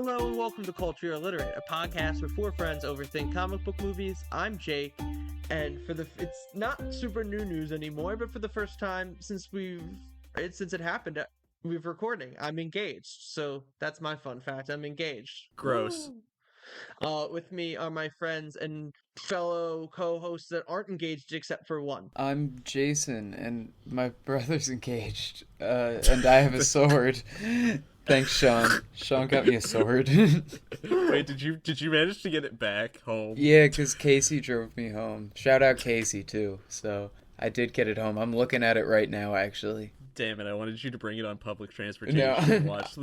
Hello and welcome to Culture Illiterate, a podcast where four friends overthink comic book movies. I'm Jake, and it's not super new news anymore, but for the first time since it happened, we're recording. I'm engaged, so that's my fun fact. I'm engaged. Gross. With me are my friends and fellow co-hosts that aren't engaged except for one. I'm Jason, and my brother's engaged, and I have a sword. Thanks, Sean. Sean got me a sword. Wait, did you manage to get it back home? Yeah, because Casey drove me home. Shout out Casey, too. So, I did get it home. I'm looking at it right now, actually. Damn it, I wanted you to bring it on public transportation No. and watch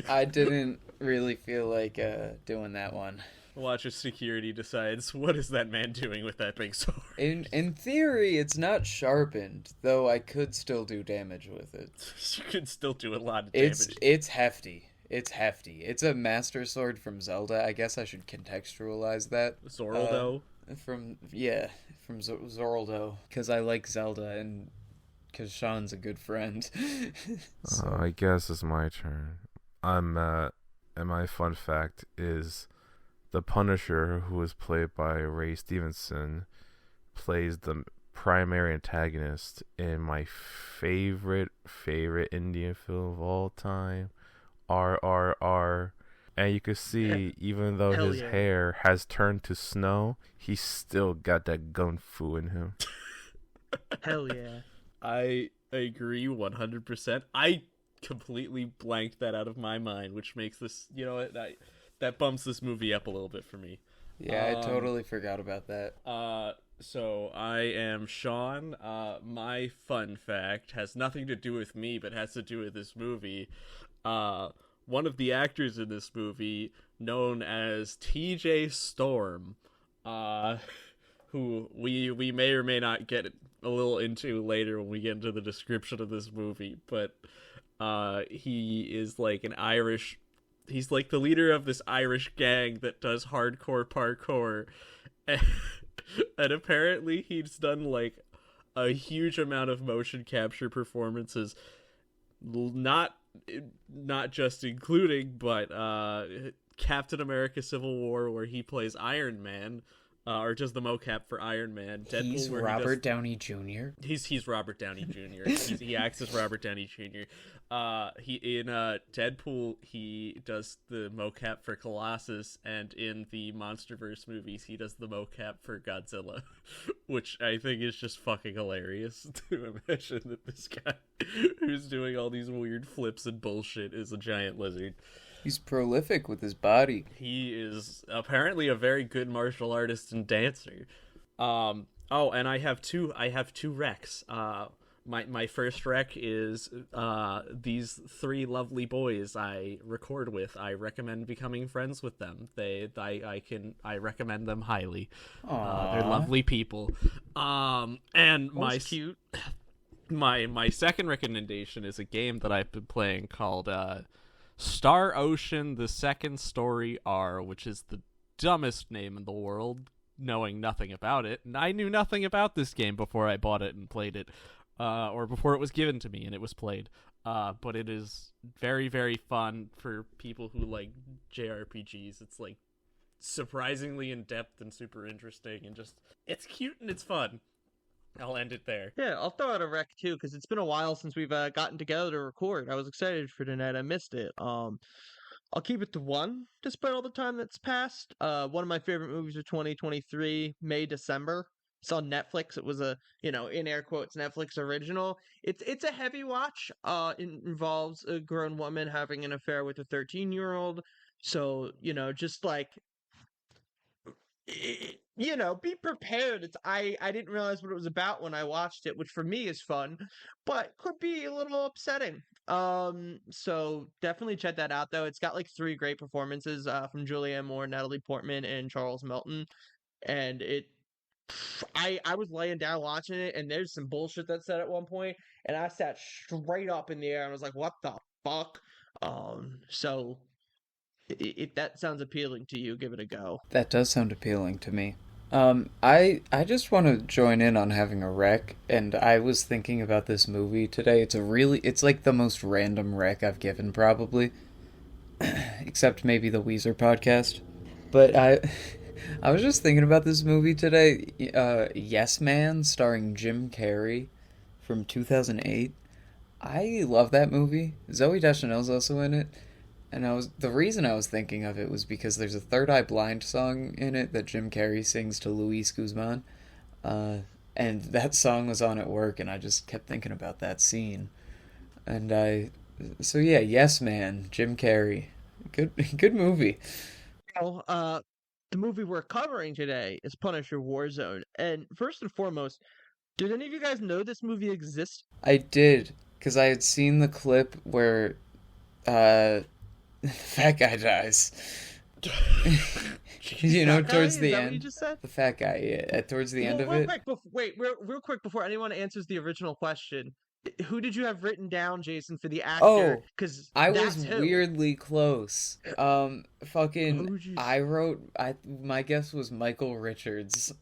I didn't really feel like doing that one. Watch as security decides, what is that man doing with that big sword? In theory, it's not sharpened, though I could still do damage with it. You could still do a lot of damage. It's hefty. It's hefty. It's a master sword from Zelda. I guess I should contextualize that. Zoraldo? From Zoraldo. Because I like Zelda and because Sean's a good friend. So. I guess it's my turn. And my fun fact is the Punisher, who is played by Ray Stevenson, plays the primary antagonist in my favorite Indian film of all time, RRR. And you can see, even though his hair has turned to snow, he's still got that gun fu in him. Hell yeah. I agree 100%. I completely blanked that out of my mind, which makes this, that bumps this movie up a little bit for me. Yeah, I totally forgot about that. So I am Sean. My fun fact has nothing to do with me, but has to do with this movie. One of the actors in this movie, known as TJ Storm, who we may or may not get a little into later when we get into the description of this movie, but he is like he's like the leader of this Irish gang that does hardcore parkour, and apparently he's done like a huge amount of motion capture performances, not just including, but Captain America Civil War, where he plays Iron Man, or just the mocap for Iron Man. Deadpool, he's where Robert Downey Jr. He's Robert Downey Jr. He acts as Robert Downey Jr. He in Deadpool, he does the mocap for Colossus, and in the MonsterVerse movies, he does the mocap for Godzilla, which I think is just fucking hilarious to imagine that this guy who's doing all these weird flips and bullshit is a giant lizard. He's prolific with his body. He is apparently a very good martial artist and dancer. And I have two recs. My first rec is these three lovely boys I record with. I recommend becoming friends with them. I recommend them highly. They're lovely people. And my cute. My second recommendation is a game that I've been playing called Star Ocean: The Second Story R, which is the dumbest name in the world, knowing nothing about it. And I knew nothing about this game before I bought it and played it, or before it was given to me and it was played. But it is very, very fun for people who like JRPGs. It's like surprisingly in-depth and super interesting, and just, it's cute and it's fun. I'll end it there. Yeah, I'll throw out a rec too, because it's been a while since we've gotten together to record. I was excited for tonight. I missed it. I'll keep it to one, despite all the time that's passed. One of my favorite movies of 2023, December. It's on Netflix. It was a, in air quotes, Netflix original. It's a heavy watch. It involves a grown woman having an affair with a 13-year-old. So, just like, be prepared. I didn't realize what it was about when I watched it, which for me is fun, but could be a little upsetting. So definitely check that out though. It's got like three great performances from Julianne Moore, Natalie Portman, and Charles Melton. And I was laying down watching it, and there's some bullshit that said at one point, and I sat straight up in the air and was like, what the fuck? So if that sounds appealing to you, give it a go. That does sound appealing to me. I just want to join in on having a rec, and I was thinking about this movie today. It's like the most random rec I've given, probably. except maybe the Weezer podcast. But I was just thinking about this movie today. Yes Man, starring Jim Carrey, from 2008. I love that movie. Zoe Deschanel's also in it. And the reason I was thinking of it was because there's a Third Eye Blind song in it that Jim Carrey sings to Luis Guzman. Uh, and that song was on at work, and I just kept thinking about that scene. And so yeah, Yes Man, Jim Carrey, good, good movie. Well, the movie we're covering today is Punisher Warzone. And first and foremost, did any of you guys know this movie exists? I did, because I had seen the clip where the fat guy dies. You know, Fat guy? towards Is the that what you end. just said? The fat guy, yeah, towards the end Well, of real it. quick, real quick before anyone answers the original question, who did you have written down, Jason, for the actor? Oh, Because I that's was who. weirdly close. Fucking, Who'd you I wrote, my guess was Michael Richards.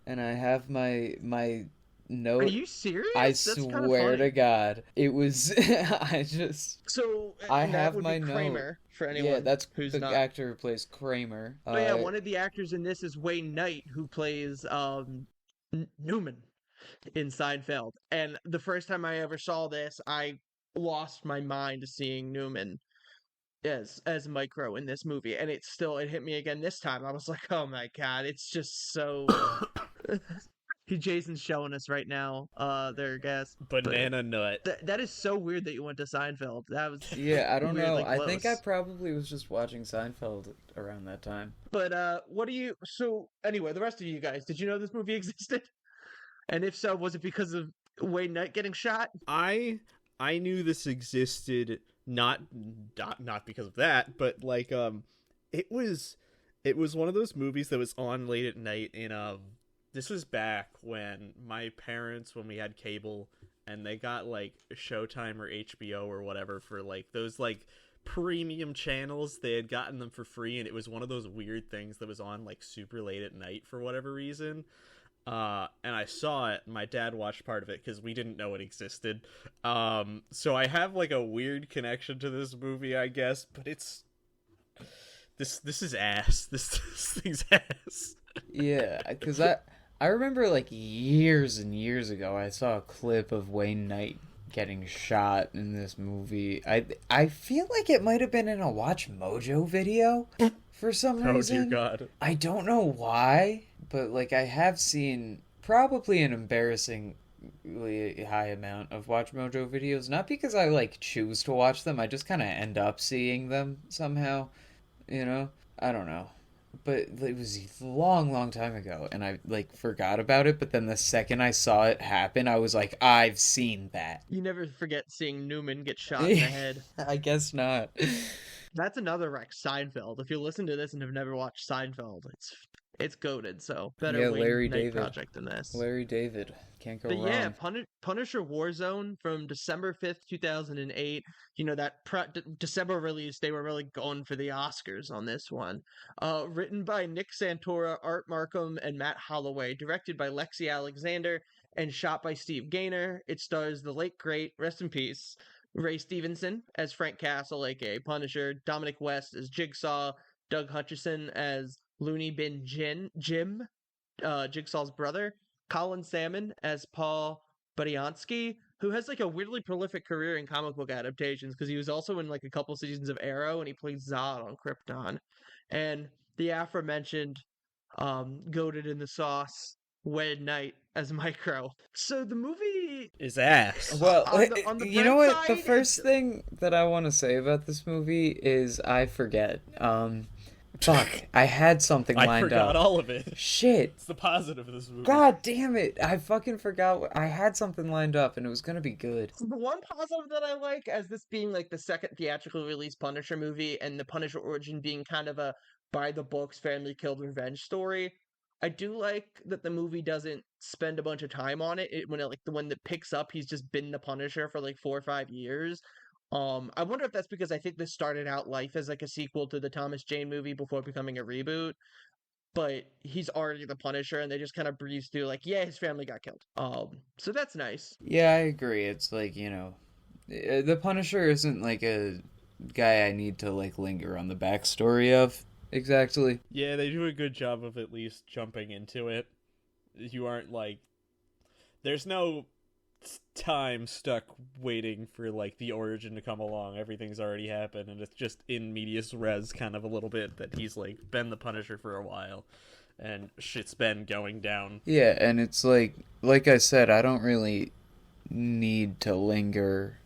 And I have my Are note. you serious? I That's kind of swear funny. to God, it was. I just. So, I and that have would my be note. Kramer for Yeah, anyone that's who's the not. actor who plays Kramer. Oh yeah, one of the actors in this is Wayne Knight, who plays Newman in Seinfeld. And the first time I ever saw this, I lost my mind seeing Newman as Micro in this movie, and it hit me again this time. I was like, oh my god, it's just so. Jason's showing us right now, there, guys. Banana nut. That is so weird that you went to Seinfeld. That was Yeah, I don't know. weirdly I think I close. probably was just watching Seinfeld around that time. But what do you? So anyway, the rest of you guys, did you know this movie existed? And if so, was it because of Wayne Knight getting shot? I knew this existed not because of that, but like it was one of those movies that was on late at night in this was back when my parents, when we had cable, and they got like Showtime or HBO or whatever for like those like premium channels. They had gotten them for free, and it was one of those weird things that was on like super late at night for whatever reason. And I saw it. My dad watched part of it because we didn't know it existed. So I have like a weird connection to this movie, I guess. But it's this is ass. This thing's ass. Yeah, because I remember like years and years ago I saw a clip of Wayne Knight getting shot in this movie. I feel like it might have been in a Watch Mojo video for some Oh reason. dear God. I don't know why, but like I have seen probably an embarrassingly high amount of Watch Mojo videos. Not because I like choose to watch them, I just kind of end up seeing them somehow. You know, I don't know. But it was a long, long time ago, and I like forgot about it. But then the second I saw it happen, I was like, I've seen that. You never forget seeing Newman get shot in the head. I guess not. That's another wreck, Seinfeld. If you listen to this and have never watched Seinfeld, it's goated. So better Yeah, Wayne Larry Knight David. project than this. Larry David, can't go But wrong. yeah, Punisher Warzone from December 5th, 2008. You know, that December release, they were really going for the Oscars on this one. Written by Nick Santora, Art Markham, and Matt Holloway. Directed by Lexi Alexander and shot by Steve Gaynor. It stars the late, great, rest in peace, Ray Stevenson as Frank Castle, aka Punisher. Dominic West as Jigsaw. Doug Hutchison as Looney Bin Jim, Jigsaw's brother. Colin Salmon as Paul Budiansky, who has like a weirdly prolific career in comic book adaptations because he was also in like a couple seasons of Arrow and he played Zod on Krypton. And the aforementioned goated in the sauce Wed Knight as Micro. So the movie Is ass. Well, on the you know bright what? The side, first thing that I want to say about this movie is I forget. Fuck, I had something I lined forgot up. all of it. Shit. It's the positive of this movie. God damn it. I fucking forgot. I had something lined up and it was going to be good. the one positive that I like, as this being like the second theatrically released Punisher movie and the Punisher origin being kind of a by the books family killed revenge story, I do like that the movie doesn't spend a bunch of time on it. When it like the one that picks up, he's just been the Punisher for like 4 or 5 years. I wonder if that's because I think this started out life as like a sequel to the Thomas Jane movie before becoming a reboot. But he's already the Punisher, and they just kind of breeze through like, yeah, his family got killed. So that's nice. Yeah, I agree. It's like, you know, the Punisher isn't like a guy I need to like linger on the backstory of exactly. Yeah, they do a good job of at least jumping into it. You aren't like, there's no time stuck waiting for like the origin to come along. Everything's already happened, and it's just in medias res kind of a little bit that he's like been the Punisher for a while, and shit's been going down. Yeah, and it's like I said, I don't really need to linger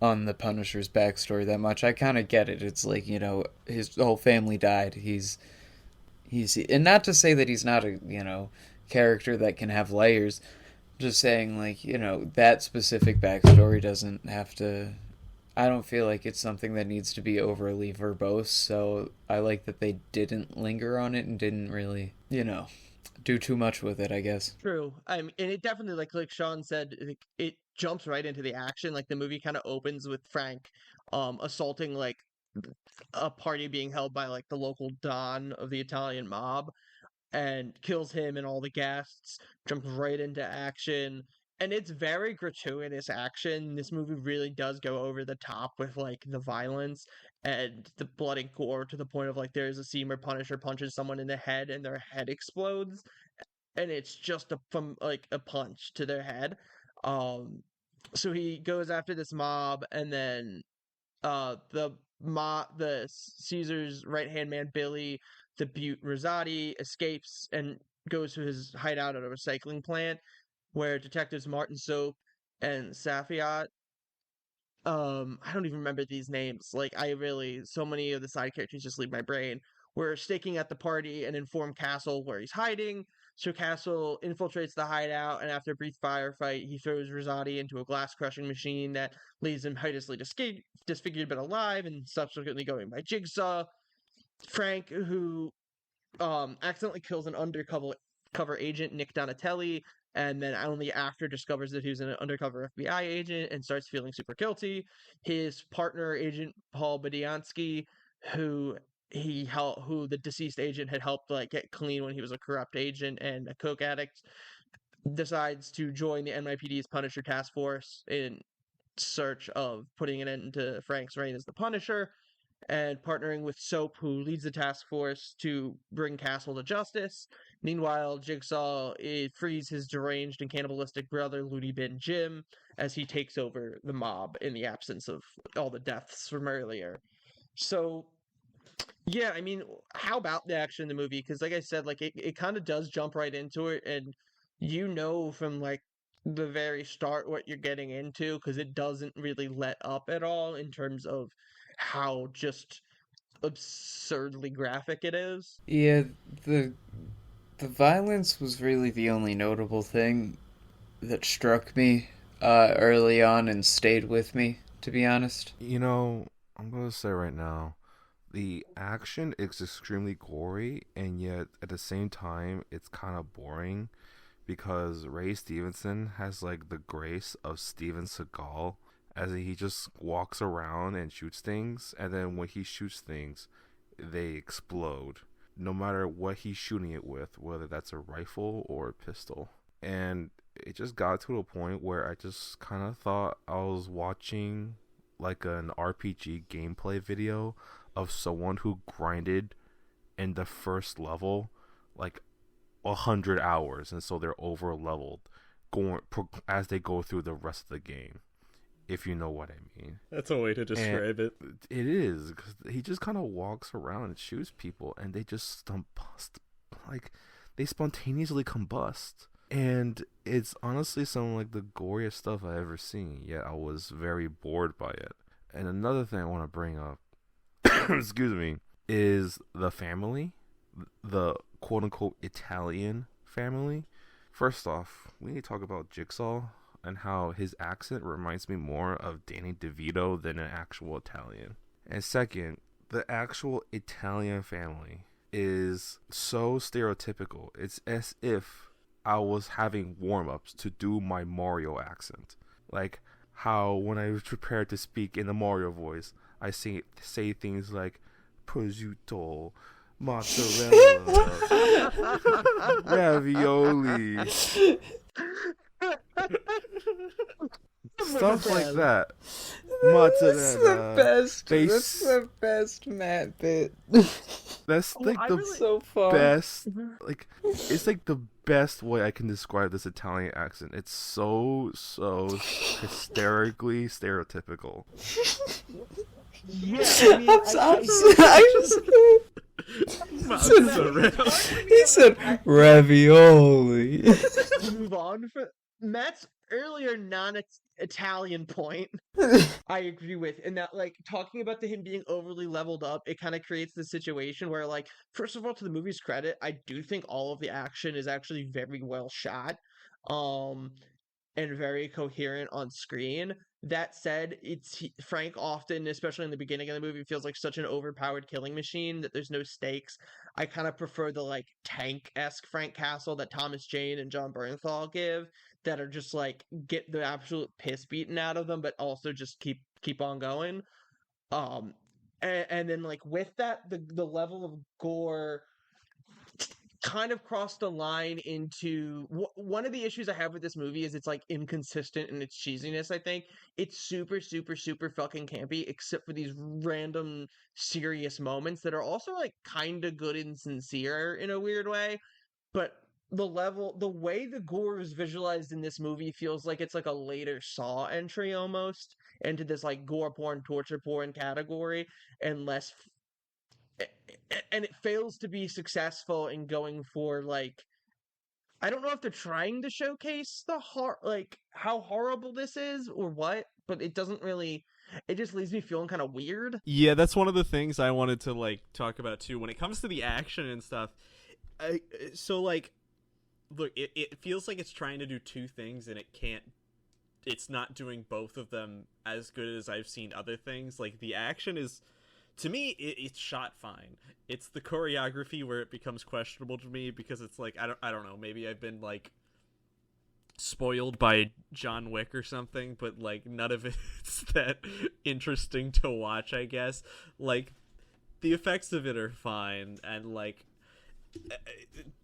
on the Punisher's backstory that much. I kind of get it. It's like, you know, his whole family died. He's and not to say that he's not a, you know, character that can have layers. Just saying, like, you know, that specific backstory doesn't have to... I don't feel like it's something that needs to be overly verbose, so I like that they didn't linger on it and didn't really, you know, do too much with it, I guess. True. I mean, and it definitely, like Sean said, it jumps right into the action. Like, the movie kind of opens with Frank assaulting, like, a party being held by, like, the local Don of the Italian mob, and kills him and all the guests, jumps right into action, and it's very gratuitous action. This movie really does go over the top with, like, the violence and the blood and gore, to the point of, like, there's a scene where Punisher punches someone in the head and their head explodes, and it's just from like a punch to their head. So he goes after this mob, and then the Caesar's right hand man Billy, the Butte Rosati, escapes and goes to his hideout at a recycling plant, where detectives Martin Soap and Safiat, I don't even remember these names. Like, so many of the side characters just leave my brain. We're staking at the party and inform Castle where he's hiding. So Castle infiltrates the hideout, and after a brief firefight, he throws Rosati into a glass crushing machine that leaves him hideously disfigured but alive, and subsequently going by Jigsaw. Frank, who accidentally kills an undercover agent, Nick Donatelli, and then only after discovers that he was an undercover FBI agent and starts feeling super guilty. His partner, Agent Paul Badiansky, who the deceased agent had helped like get clean when he was a corrupt agent and a coke addict, decides to join the NYPD's Punisher task force in search of putting an end to Frank's reign as the Punisher, and partnering with Soap, who leads the task force to bring Castle to justice. Meanwhile, Jigsaw frees his deranged and cannibalistic brother, Looney Bin Jim, as he takes over the mob in the absence of all the deaths from earlier. So, yeah, I mean, how about the action in the movie? Because, like I said, like it kind of does jump right into it, and you know from like the very start what you're getting into, because it doesn't really let up at all in terms of how just absurdly graphic it is. Yeah, the violence was really the only notable thing that struck me early on and stayed with me, to be honest. You know, I'm going to say right now, the action is extremely gory, and yet at the same time, it's kind of boring, because Ray Stevenson has like the grace of Steven Seagal, as he just walks around and shoots things, and then when he shoots things, they explode, no matter what he's shooting it with, whether that's a rifle or a pistol. And it just got to a point where I just kind of thought I was watching like an RPG gameplay video of someone who grinded in the first level like 100 hours, and so they're over leveled as they go through the rest of the game, if you know what I mean. That's a way to describe it. It is, because he just kind of walks around and shoots people, and they just they spontaneously combust. And it's honestly some like the goriest stuff I've ever seen, yet I was very bored by it. And another thing I want to bring up, excuse me, is the family, the quote-unquote Italian family. First off, we need to talk about Jigsaw and how his accent reminds me more of Danny DeVito than an actual Italian. And second, the actual Italian family is so stereotypical. It's as if I was having warm-ups to do my Mario accent. Like how when I was prepared to speak in the Mario voice, I say things like prosciutto, mozzarella, ravioli, stuff like that. That's the mozzarella. best. They That's the best Matt bit. That's like I the really- So far. best. Like it's like the best way I can describe this Italian accent. It's so hysterically stereotypical. Yeah, I mean, Mozzarella. He said ravioli. move on for Matt's earlier non-Italian point. I agree with, in that, like, talking about him being overly leveled up, it kind of creates the situation where, like, first of all, to the movie's credit, I do think all of the action is actually very well shot, and very coherent on screen. That said, Frank often, especially in the beginning of the movie, feels like such an overpowered killing machine that there's no stakes. I kind of prefer the, like, tank-esque Frank Castle that Thomas Jane and John Bernthal give, that are just, like, get the absolute piss beaten out of them, but also just keep on going. And then, like, with that, the level of gore kind of crossed the line into one of the issues I have with this movie is it's, like, inconsistent in its cheesiness. I think it's super fucking campy, except for these random serious moments that are also, like, kind of good and sincere in a weird way. But the way the gore is visualized in this movie feels like it's like a later Saw entry almost into this, like, gore porn, torture porn category, and less and it fails to be successful in going for, like, I don't know if they're trying to showcase like, how horrible this is or what, but it doesn't really. It just leaves me feeling kind of weird. Yeah, that's one of the things I wanted to, like, talk about too when it comes to the action and stuff. So, like, look, it feels like it's trying to do two things and it can't. It's not doing both of them as good as I've seen other things. Like, the action is, to me, it's shot fine. It's the choreography where it becomes questionable to me, because it's like, I don't know, maybe I've been, like, spoiled by John Wick or something, but, like, none of it's that interesting to watch, I guess. Like, the effects of it are fine, and, like,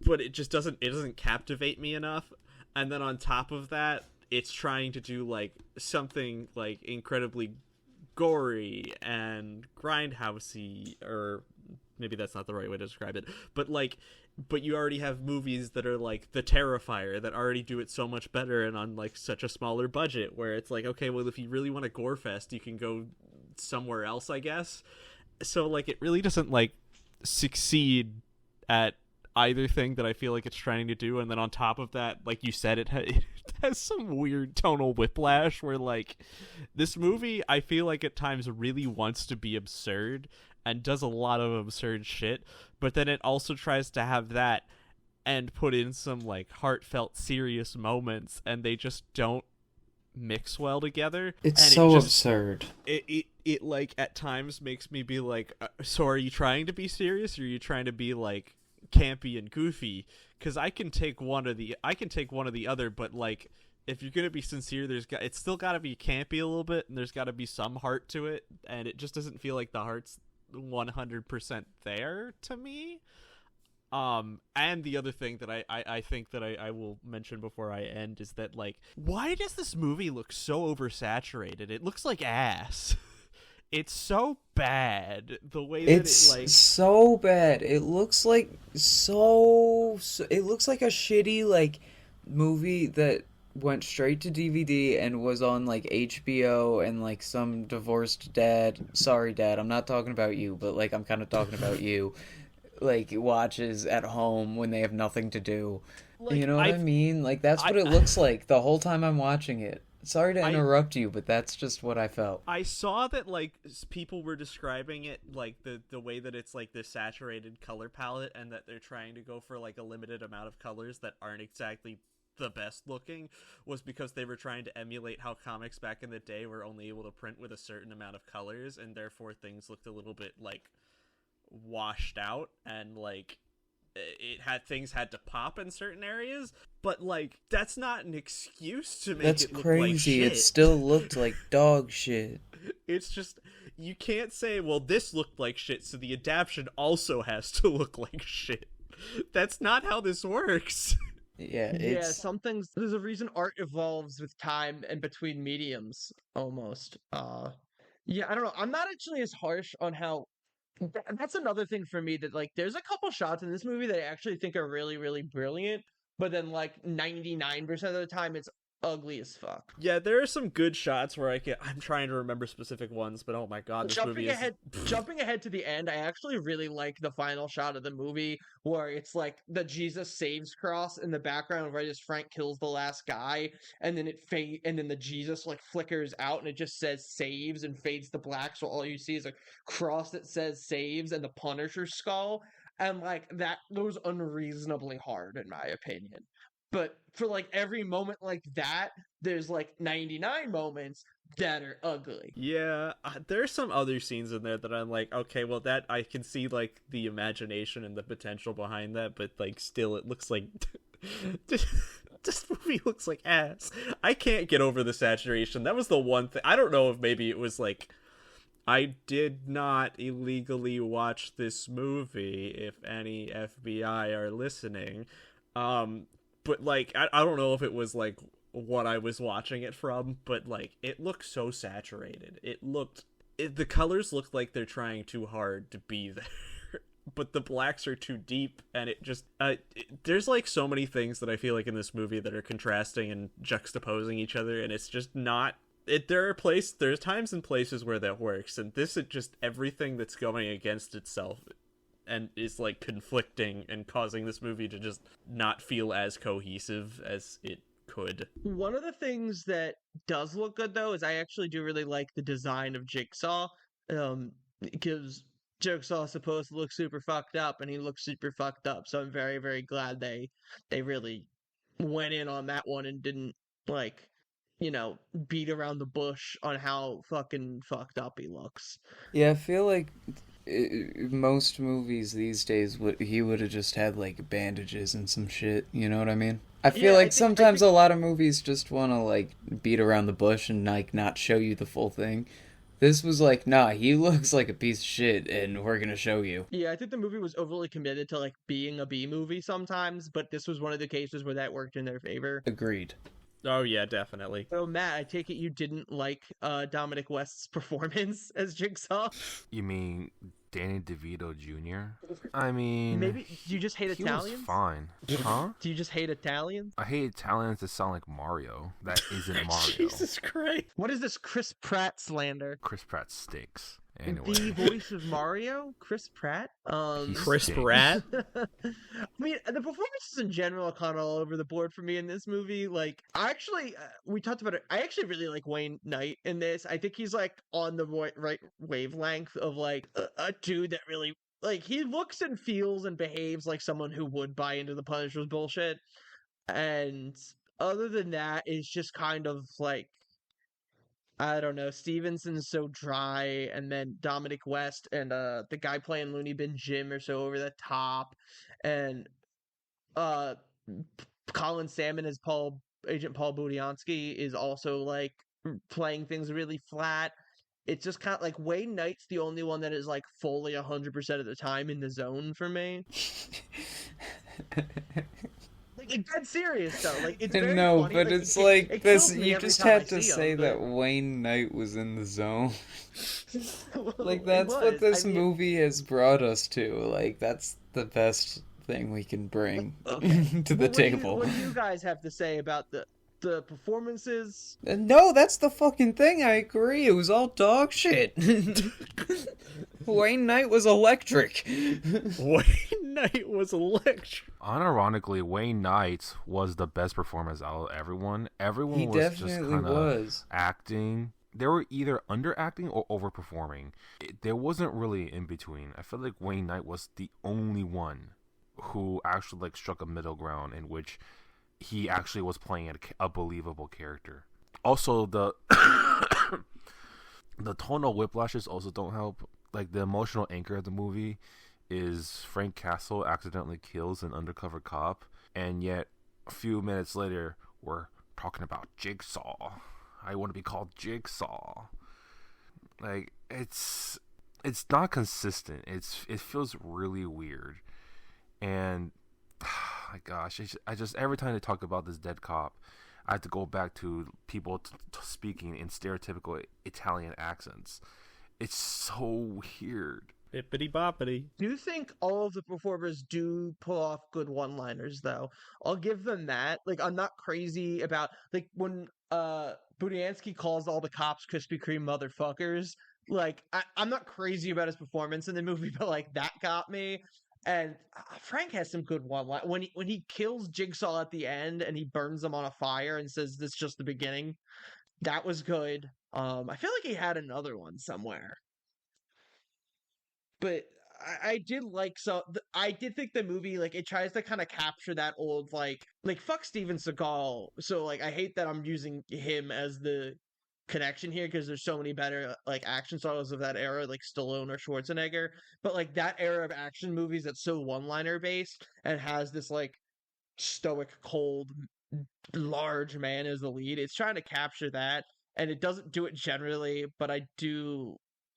but it doesn't captivate me enough. And then on top of that, it's trying to do, like, something, like, incredibly gory and grindhousey, or maybe that's not the right way to describe it, but you already have movies that are like The Terrifier that already do it so much better and on, like, such a smaller budget, where it's like, okay, well, if you really want a gore fest, you can go somewhere else, I guess. So, like, it really doesn't, like, succeed at either thing that I feel like it's trying to do. And then on top of that, like you said, it has some weird tonal whiplash where, like, this movie, I feel like at times really wants to be absurd and does a lot of absurd shit, but then it also tries to have that and put in some, like, heartfelt serious moments, and they just don't mix well together. It's and so absurd. It like at times makes me be like, so are you trying to be serious, or are you trying to be, like, campy and goofy? Because I can take one or the other, but, like, if you're gonna be sincere, it's still got to be campy a little bit, and there's got to be some heart to it, and it just doesn't feel like the heart's 100% there to me. And the other thing that I think that I will mention before I end is that, like, why does this movie look so oversaturated? It looks like ass. It's so bad, the way that it's it, like, so bad. It looks like it looks like a shitty, like, movie that went straight to DVD and was on, like, HBO, and, like, some divorced dad, sorry dad, I'm not talking about you, but, like, I'm kind of talking about you, like, watches at home when they have nothing to do. Like, you know what I mean? Like, that's what it looks like the whole time I'm watching it. Sorry to interrupt you, but that's just what I felt. I saw that, like, people were describing it, like, the way that it's, like, this saturated color palette, and that they're trying to go for, like, a limited amount of colors that aren't exactly the best looking, was because they were trying to emulate how comics back in the day were only able to print with a certain amount of colors, and therefore things looked a little bit, like, washed out, and, like, things had to pop in certain areas, but, like, that's not an excuse to make it look crazy. like shit. It still looked like dog shit. It's just, you can't say, well, this looked like shit, so the adaptation also has to look like shit. That's not how this works. Yeah, some things, there's a reason art evolves with time and between mediums, almost. Yeah, I don't know. I'm not actually as harsh on how that's another thing for me that like there's a couple shots in this movie that I actually think are really, really brilliant, but then like 99% of the time it's ugly as fuck. Yeah, there are some good shots where I'm trying to remember specific ones, but oh my god, this movie Jumping is ahead jumping ahead to the end, I actually really like the final shot of the movie where it's like the Jesus saves cross in the background right as Frank kills the last guy, and then and then the Jesus like flickers out and it just says saves and fades to black, so all you see is a cross that says saves and the Punisher skull. And like that goes unreasonably hard in my opinion. But for like every moment like that, there's like 99 moments that are ugly. Yeah, there's some other scenes in there that I'm like, okay, well that I can see like the imagination and the potential behind that, but like still it looks like this movie looks like ass. I can't get over the saturation. That was the one thing. I don't know if maybe it was like I did not illegally watch this movie, if any FBI are listening. But like I don't know if it was like what I was watching it from, but like it looked so saturated. The colors looked like they're trying too hard to be there. But the blacks are too deep, and it just there's like so many things that I feel like in this movie that are contrasting and juxtaposing each other, and it's just not there's times and places where that works, and this is just everything that's going against itself and is like conflicting and causing this movie to just not feel as cohesive as it could. One of the things that does look good though is I actually do really like the design of Jigsaw, because Jigsaw is supposed to look super fucked up, and he looks super fucked up. So I'm very, very glad they really went in on that one and didn't like, beat around the bush on how fucking fucked up he looks. Yeah, I feel like most movies these days he would have just had like bandages and some shit. You know what I mean? I feel like sometimes a lot of movies just want to like beat around the bush and like not show you the full thing. This was like, nah, he looks like a piece of shit, and we're gonna show you. Yeah, I think the movie was overly committed to like being a B movie sometimes, but this was one of the cases where that worked in their favor. Agreed. Oh yeah, definitely. So Matt, I take it you didn't like Dominic West's performance as Jigsaw? You mean Danny DeVito Jr.? I mean, maybe do you just hate he Italians? was fine. Huh? Do you just hate Italians? I hate Italians that sound like Mario. That isn't Mario. Jesus Christ! What is this Chris Pratt slander? Chris Pratt stinks. Anyway. The voice of Mario, Chris Pratt. Chris Pratt. I mean, the performances in general are kind of all over the board for me in this movie. Like, I actually, we talked about it. I actually really like Wayne Knight in this. I think he's like on the right wavelength of like a dude that really like he looks and feels and behaves like someone who would buy into the Punisher's bullshit. And other than that, it's just kind of like, I don't know, Stevenson's so dry, and then Dominic West and the guy playing Looney Bin Jim are so over the top, and Colin Salmon as Agent Paul Budiansky is also like playing things really flat. It's just kind of like Wayne Knight's the only one that is like fully 100% of the time in the zone for me. Like dead serious though. Like it's very no, funny. but like, it's like it this. kills me You every just time I had to see say him, that Wayne Knight was in the zone. Like It that's what was. this I mean, movie has brought us to. Like that's the best thing we can bring okay. to the table. What do you guys have to say about the performances? No, that's the fucking thing. I agree. It was all dog shit. Wayne Knight was electric. Wayne Knight was electric. Unironically, Wayne Knight was the best performance out of everyone. Everyone He was just definitely kind of was. acting. They were either underacting or overperforming. There wasn't really in between. I feel like Wayne Knight was the only one who actually like struck a middle ground in which he actually was playing a believable character. Also, the the tonal whiplashes also don't help. Like the emotional anchor of the movie is Frank Castle accidentally kills an undercover cop, and yet a few minutes later we're talking about Jigsaw. I want to be called Jigsaw. Like it's not consistent. It feels really weird, and my gosh, I just every time they talk about this dead cop, I have to go back to people speaking in stereotypical Italian accents. It's so weird. Bippity boppity. Do you think all of the performers do pull off good one-liners though? I'll give them that. Like I'm not crazy about like when Budiansky calls all the cops Krispy Kreme motherfuckers. Like I'm not crazy about his performance in the movie, but like that got me. And Frank has some good one-line when he kills Jigsaw at the end and he burns him on a fire and says this is just the beginning. That was good. I feel like he had another one somewhere. But I did like I did think the movie like it tries to kind of capture that old like fuck Steven Seagal. So like I hate that I'm using him as the connection here because there's so many better like action stars of that era like Stallone or Schwarzenegger. But like that era of action movies that's so one-liner based and has this like stoic, cold, large man as the lead. It's trying to capture that, and it doesn't do it generally, but I do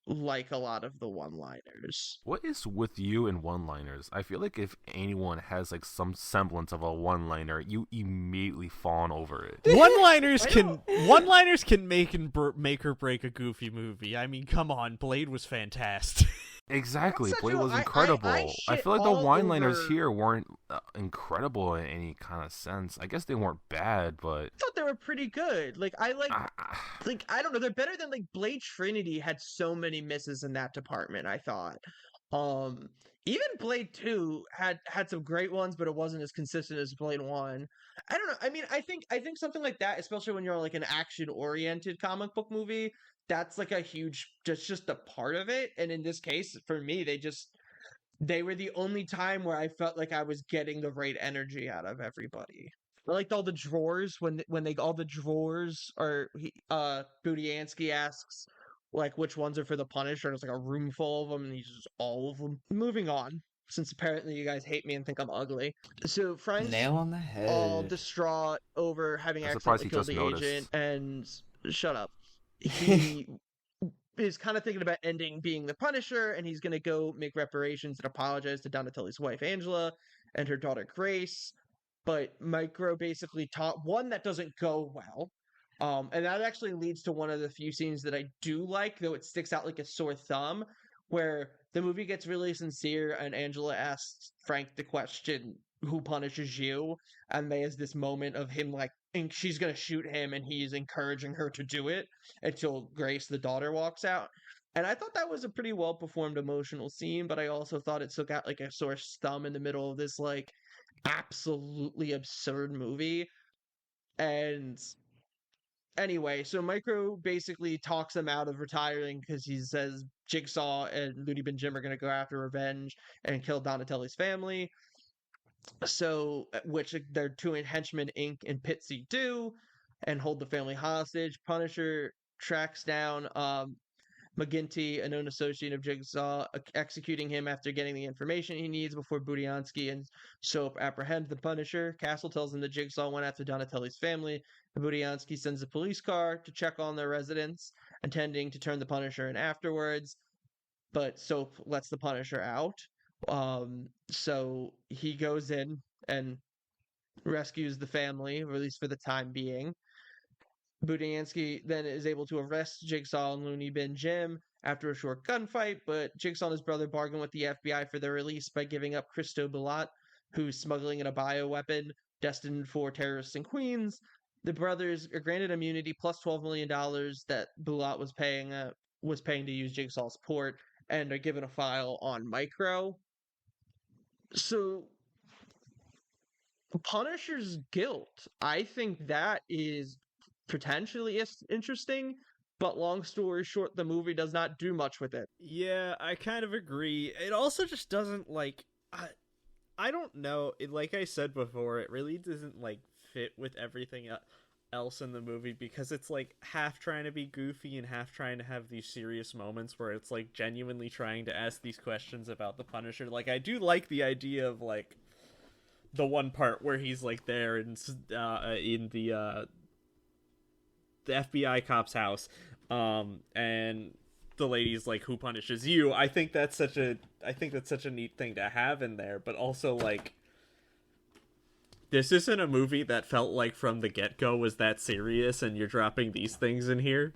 like a lot of the one-liners. What is with you and one-liners? I feel like if anyone has like some semblance of a one-liner, you immediately fawn over it. One-liners can make or break a Goofy movie. I mean, come on, Blade was fantastic. Exactly, That's Blade such a- was I incredible. I feel like the all one-liners over- here weren't incredible in any kind of sense. I guess they weren't bad, but I thought they were pretty good. Like I like I don't know, they're better than like Blade Trinity had so many misses in that department, I thought. Even Blade 2 had some great ones, but it wasn't as consistent as Blade 1. I don't know. I mean, I think something like that, especially when you're like an action-oriented comic book movie, that's like a huge just a part of it. And in this case, for me, they were the only time where I felt like I was getting the right energy out of everybody. I liked all the drawers when they all the drawers are Budiansky asks like which ones are for the Punisher. There's like a room full of them, and he's just all of them. Moving on, since apparently you guys hate me and think I'm ugly. So Frank's Nail on the head. all distraught over having I'm surprised accidentally he killed just the noticed. agent, and shut up. He is kind of thinking about ending being the Punisher, and he's going to go make reparations and apologize to Donatelli's wife Angela and her daughter Grace. But Micro basically taught one that doesn't go well. And that actually leads to one of the few scenes that I do like, though it sticks out like a sore thumb, where the movie gets really sincere and Angela asks Frank the question, who punishes you? And there's this moment of him like, and she's going to shoot him and he's encouraging her to do it until Grace, the daughter, walks out. And I thought that was a pretty well performed emotional scene, but I also thought it took out like a sore thumb in the middle of this like absolutely absurd movie. And anyway, so Micro basically talks him out of retiring because he says Jigsaw and Looney Bin Jim are going to go after revenge and kill Donatelli's family. So, which their two henchmen, Ink and Pitsy, do, and hold the family hostage. Punisher tracks down McGinty, a known associate of Jigsaw, executing him after getting the information he needs before Budiansky and Soap apprehend the Punisher. Castle tells them that Jigsaw went after Donatelli's family, and Budiansky sends a police car to check on their residence, intending to turn the Punisher in afterwards, but Soap lets the Punisher out. So he goes in and rescues the family, or at least for the time being. Budiansky then is able to arrest Jigsaw and Looney Bin Jim after a short gunfight, but Jigsaw and his brother bargain with the FBI for their release by giving up Christo Bulat, who's smuggling in a bioweapon destined for terrorists in Queens. The brothers are granted immunity plus $12 million that Bulat was paying to use Jigsaw's port, and are given a file on Micro. So Punisher's guilt, I think that is potentially interesting, but long story short, the movie does not do much with it. Yeah, I kind of agree. It also just doesn't like I don't know. Like I said before, it really doesn't like fit with everything else in the movie because it's like half trying to be goofy and half trying to have these serious moments where it's like genuinely trying to ask these questions about the Punisher. Like I do like the idea of like the one part where he's like there in the FBI cop's house, and the lady's like, "Who punishes you?" I think that's such a neat thing to have in there, but also like This isn't a movie that felt like from the get-go was that serious, and you're dropping these things in here.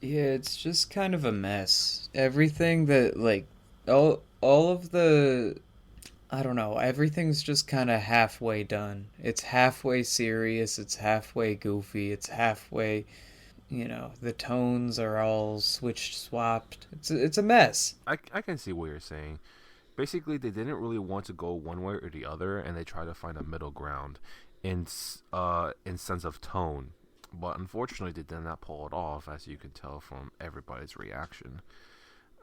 Yeah, it's just kind of a mess. Everything that like all of the I don't know, everything's just kind of halfway done. It's halfway serious, it's halfway goofy, it's halfway, the tones are all switched swapped. It's a mess. I can see what you're saying. Basically, they didn't really want to go one way or the other, and they tried to find a middle ground in sense of tone. But unfortunately, they did not pull it off, as you can tell from everybody's reaction.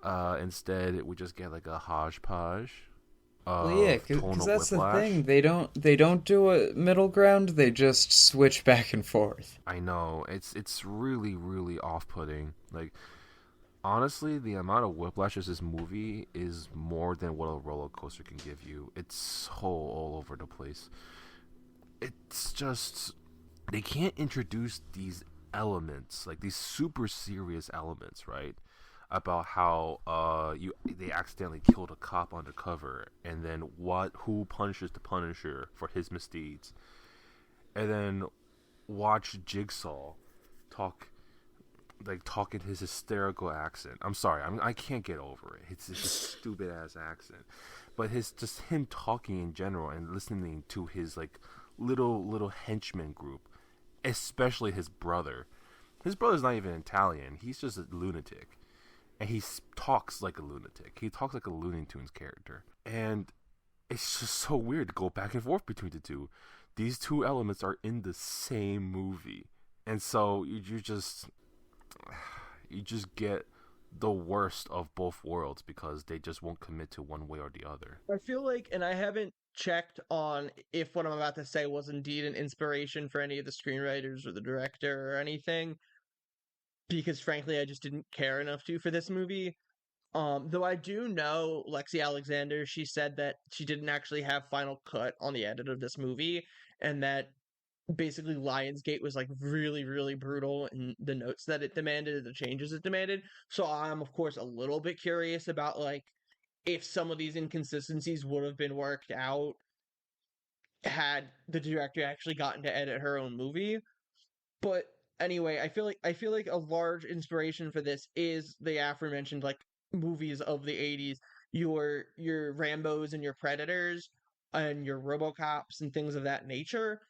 Instead, we just get like a hodgepodge Well, yeah, of because tonal that's the whiplash. thing. They don't do a middle ground. They just switch back and forth. I know it's really really off-putting. Like honestly, the amount of whiplashes this movie is more than what a roller coaster can give you. It's so all over the place. It's just they can't introduce these elements, like these super serious elements, right? About how they accidentally killed a cop undercover, and then who punishes the Punisher for his misdeeds, and then watch Jigsaw talk talk in his hysterical accent. I'm sorry, I can't get over it. It's just a stupid ass accent, but him talking in general and listening to his like little henchman group, especially his brother. His brother's not even Italian. He's just a lunatic, and talks like a lunatic. He talks like a Looney Tunes character, and it's just so weird to go back and forth between the two. These two elements are in the same movie, and so you just get the worst of both worlds because they just won't commit to one way or the other. I feel like, and I haven't checked on if what I'm about to say was indeed an inspiration for any of the screenwriters or the director or anything, because frankly, I just didn't care enough to for this movie. Though I do know Lexi Alexander, she said that she didn't actually have final cut on the edit of this movie, and that basically Lionsgate was like really, really brutal in the notes that it demanded, the changes it demanded. So I'm of course a little bit curious about like if some of these inconsistencies would have been worked out had the director actually gotten to edit her own movie. But anyway, I feel like a large inspiration for this is the aforementioned like movies of the 80s, your Rambos and your Predators and your RoboCops and things of that nature,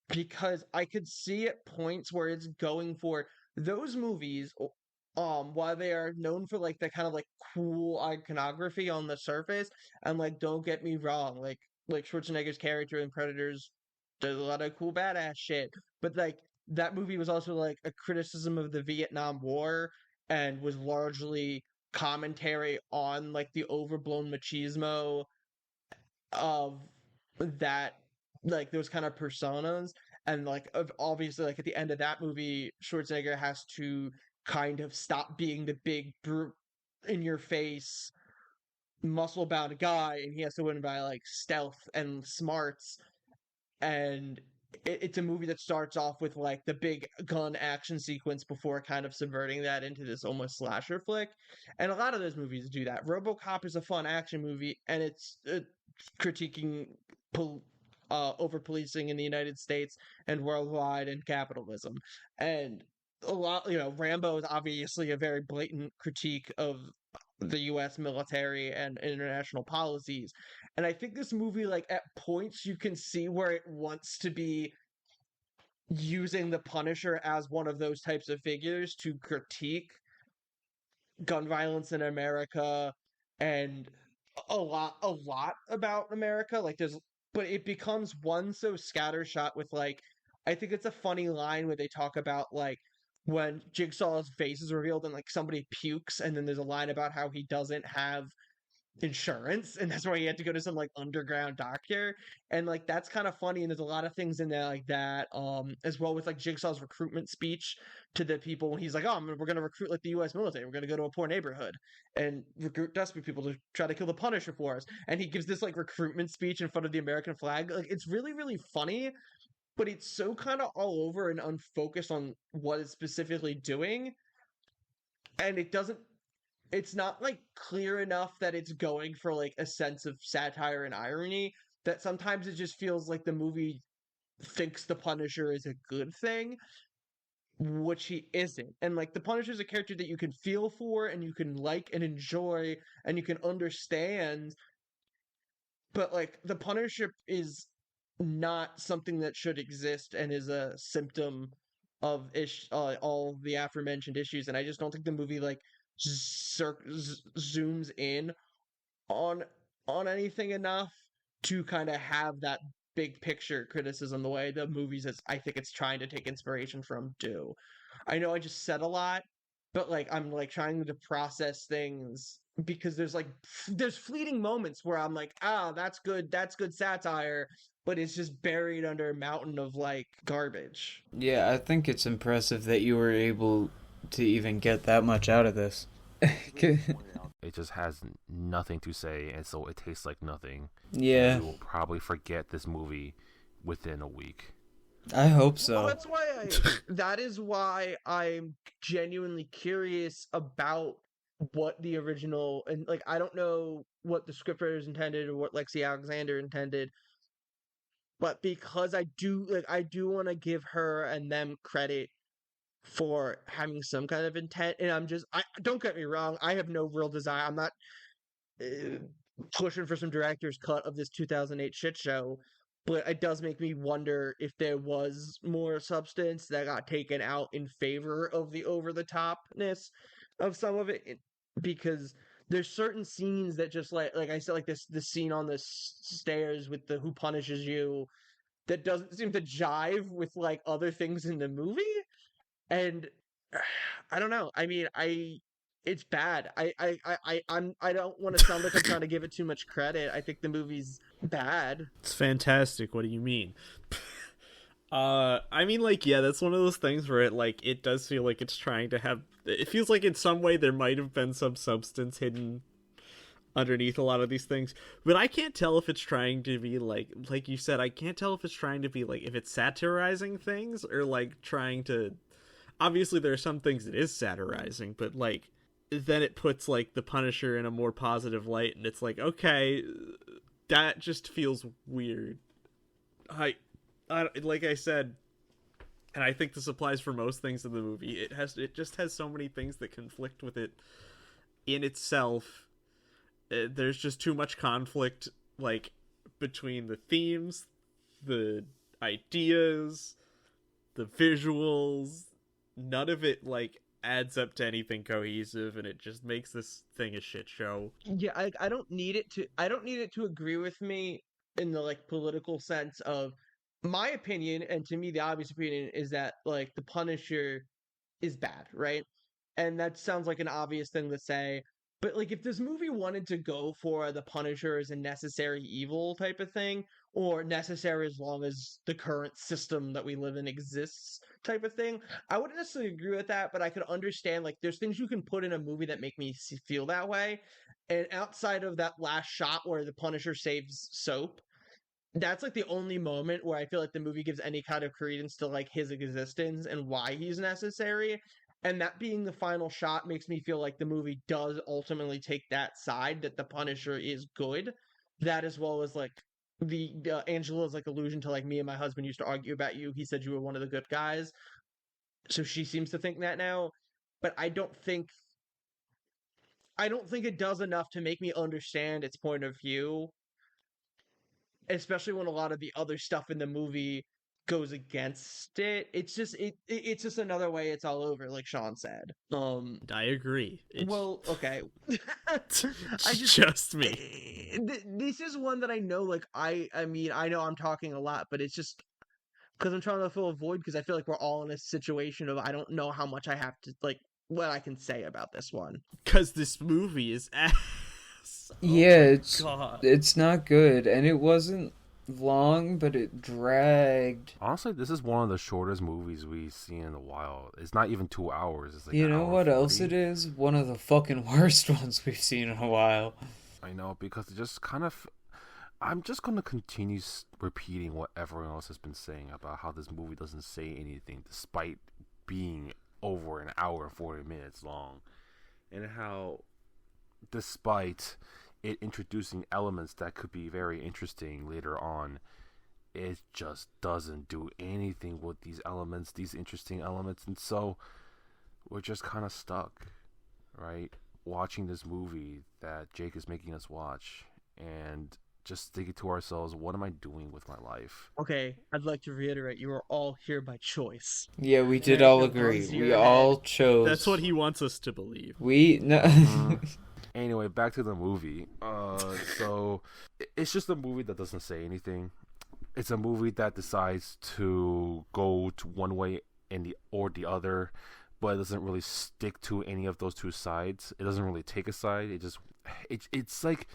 because I could see at points where it's going for those movies, while they are known for like the kind of like cool iconography on the surface, and like don't get me wrong, like Schwarzenegger's character in Predators does a lot of cool badass shit, but like that movie was also like a criticism of the Vietnam War and was largely commentary on like the overblown machismo of that, like those kind of personas. And like obviously like at the end of that movie Schwarzenegger has to kind of stop being the big brute in your face muscle bound guy, and he has to win by like stealth and smarts. And it's a movie that starts off with like the big gun action sequence before kind of subverting that into this almost slasher flick. And a lot of those movies do that. RoboCop is a fun action movie, and it's critiquing pol- over policing in the United States and worldwide and capitalism. And a lot, Rambo is obviously a very blatant critique of the US military and international policies. And I think this movie, like, at points you can see where it wants to be using the Punisher as one of those types of figures to critique gun violence in America and a lot about America. Like there's but it becomes one so scattershot with like I think it's a funny line where they talk about like when Jigsaw's face is revealed and like somebody pukes, and then there's a line about how he doesn't have insurance, and that's why he had to go to some like underground doctor. And like that's kind of funny, and there's a lot of things in there like that, as well with like Jigsaw's recruitment speech to the people when he's like, oh, we're going to recruit like the US military, we're going to go to a poor neighborhood and recruit desperate people to try to kill the Punisher for us. And he gives this like recruitment speech in front of the American flag. Like it's really really funny, but it's so kind of all over and unfocused on what it's specifically doing, and it's not like clear enough that it's going for like a sense of satire and irony, that sometimes it just feels like the movie thinks the Punisher is a good thing, which he isn't. And like the Punisher is a character that you can feel for and you can like and enjoy and you can understand, but like the Punisher is not something that should exist and is a symptom of all the aforementioned issues. And I just don't think the movie like zooms in on anything enough to kind of have that big picture criticism the way the movies is I think it's trying to take inspiration from do. I know I just said a lot, but like I'm like trying to process things because there's fleeting moments where I'm like, ah, that's good satire, but it's just buried under a mountain of like garbage. Yeah, I think it's impressive that you were able to even get that much out of this. It just has nothing to say, and so it tastes like nothing. Yeah. And we will probably forget this movie within a week. I hope so. Well, that is why I'm genuinely curious about what the original, and like I don't know what the scriptwriters intended or what Lexi Alexander intended, but because I do want to give her and them credit for having some kind of intent, and I don't get me wrong, I have no real desire. I'm not pushing for some director's cut of this 2008 shit show, but it does make me wonder if there was more substance that got taken out in favor of the over the topness of some of it, because there's certain scenes that just like I said, like this scene on the stairs with the who punishes you that doesn't seem to jive with like other things in the movie. And I don't know. I mean, it's bad. I don't want to sound like I'm trying to give it too much credit. I think the movie's bad. It's fantastic. What do you mean? I mean, like, yeah, that's one of those things where it does feel like it's trying to have. It feels like in some way there might have been some substance hidden underneath a lot of these things, but I can't tell if it's trying to be like you said. I can't tell if it's trying to be like if it's satirizing things or like trying to. Obviously, there are some things it is satirizing, but like then it puts like the Punisher in a more positive light, and it's like, okay, that just feels weird. I like I said, and I think this applies for most things in the movie. It just has so many things that conflict with it in itself. There's just too much conflict, like between the themes, the ideas, the visuals. None of it like adds up to anything cohesive, and it just makes this thing a shit show. Yeah, I don't need it to agree with me in the like political sense of my opinion, and to me the obvious opinion is that like the Punisher is bad, right? And that sounds like an obvious thing to say, but like if this movie wanted to go for the Punisher as a necessary evil type of thing, or necessary as long as the current system that we live in exists type of thing, I wouldn't necessarily agree with that, but I could understand like there's things you can put in a movie that make me feel that way. And outside of that last shot where the Punisher saves Soap, that's like the only moment where I feel like the movie gives any kind of credence to like his existence and why he's necessary. And that being the final shot makes me feel like the movie does ultimately take that side that the Punisher is good. That as well as like the Angela's like allusion to like me and my husband used to argue about you. He said you were one of the good guys. So she seems to think that now, but I don't think it does enough to make me understand its point of view, especially when a lot of the other stuff in the movie goes against it. It's just another way it's all over, like Sean said. I agree. Well, okay. Just me. This is one that I know, like I mean, I know I'm talking a lot, but it's just because I'm trying to fill a void because I feel like we're all in a situation of I don't know how much I have to like what I can say about this one. Because this movie is ass. Yeah, it's not good, and it wasn't long, but it dragged. Honestly, this is one of the shortest movies we've seen in a while. It's not even 2 hours. It's like You an know hour what 40. else it is? One of the fucking worst ones we've seen in a while. I know, because it just kind of... I'm just going to continue repeating what everyone else has been saying about how this movie doesn't say anything despite being over an hour and 40 minutes long. And how, despite it introducing elements that could be very interesting later on, it just doesn't do anything with these elements, these interesting elements. And so we're just kind of stuck, right? Watching this movie that Jake is making us watch and just thinking to ourselves, what am I doing with my life? Okay, I'd like to reiterate, you are all here by choice. Yeah, we did There's all no agree. guns to We your all head. chose. That's what he wants us to believe. We no. Anyway, back to the movie. So it's just a movie that doesn't say anything. It's a movie that decides to go to one way or the other, but it doesn't really stick to any of those two sides. It doesn't really take a side. It's like,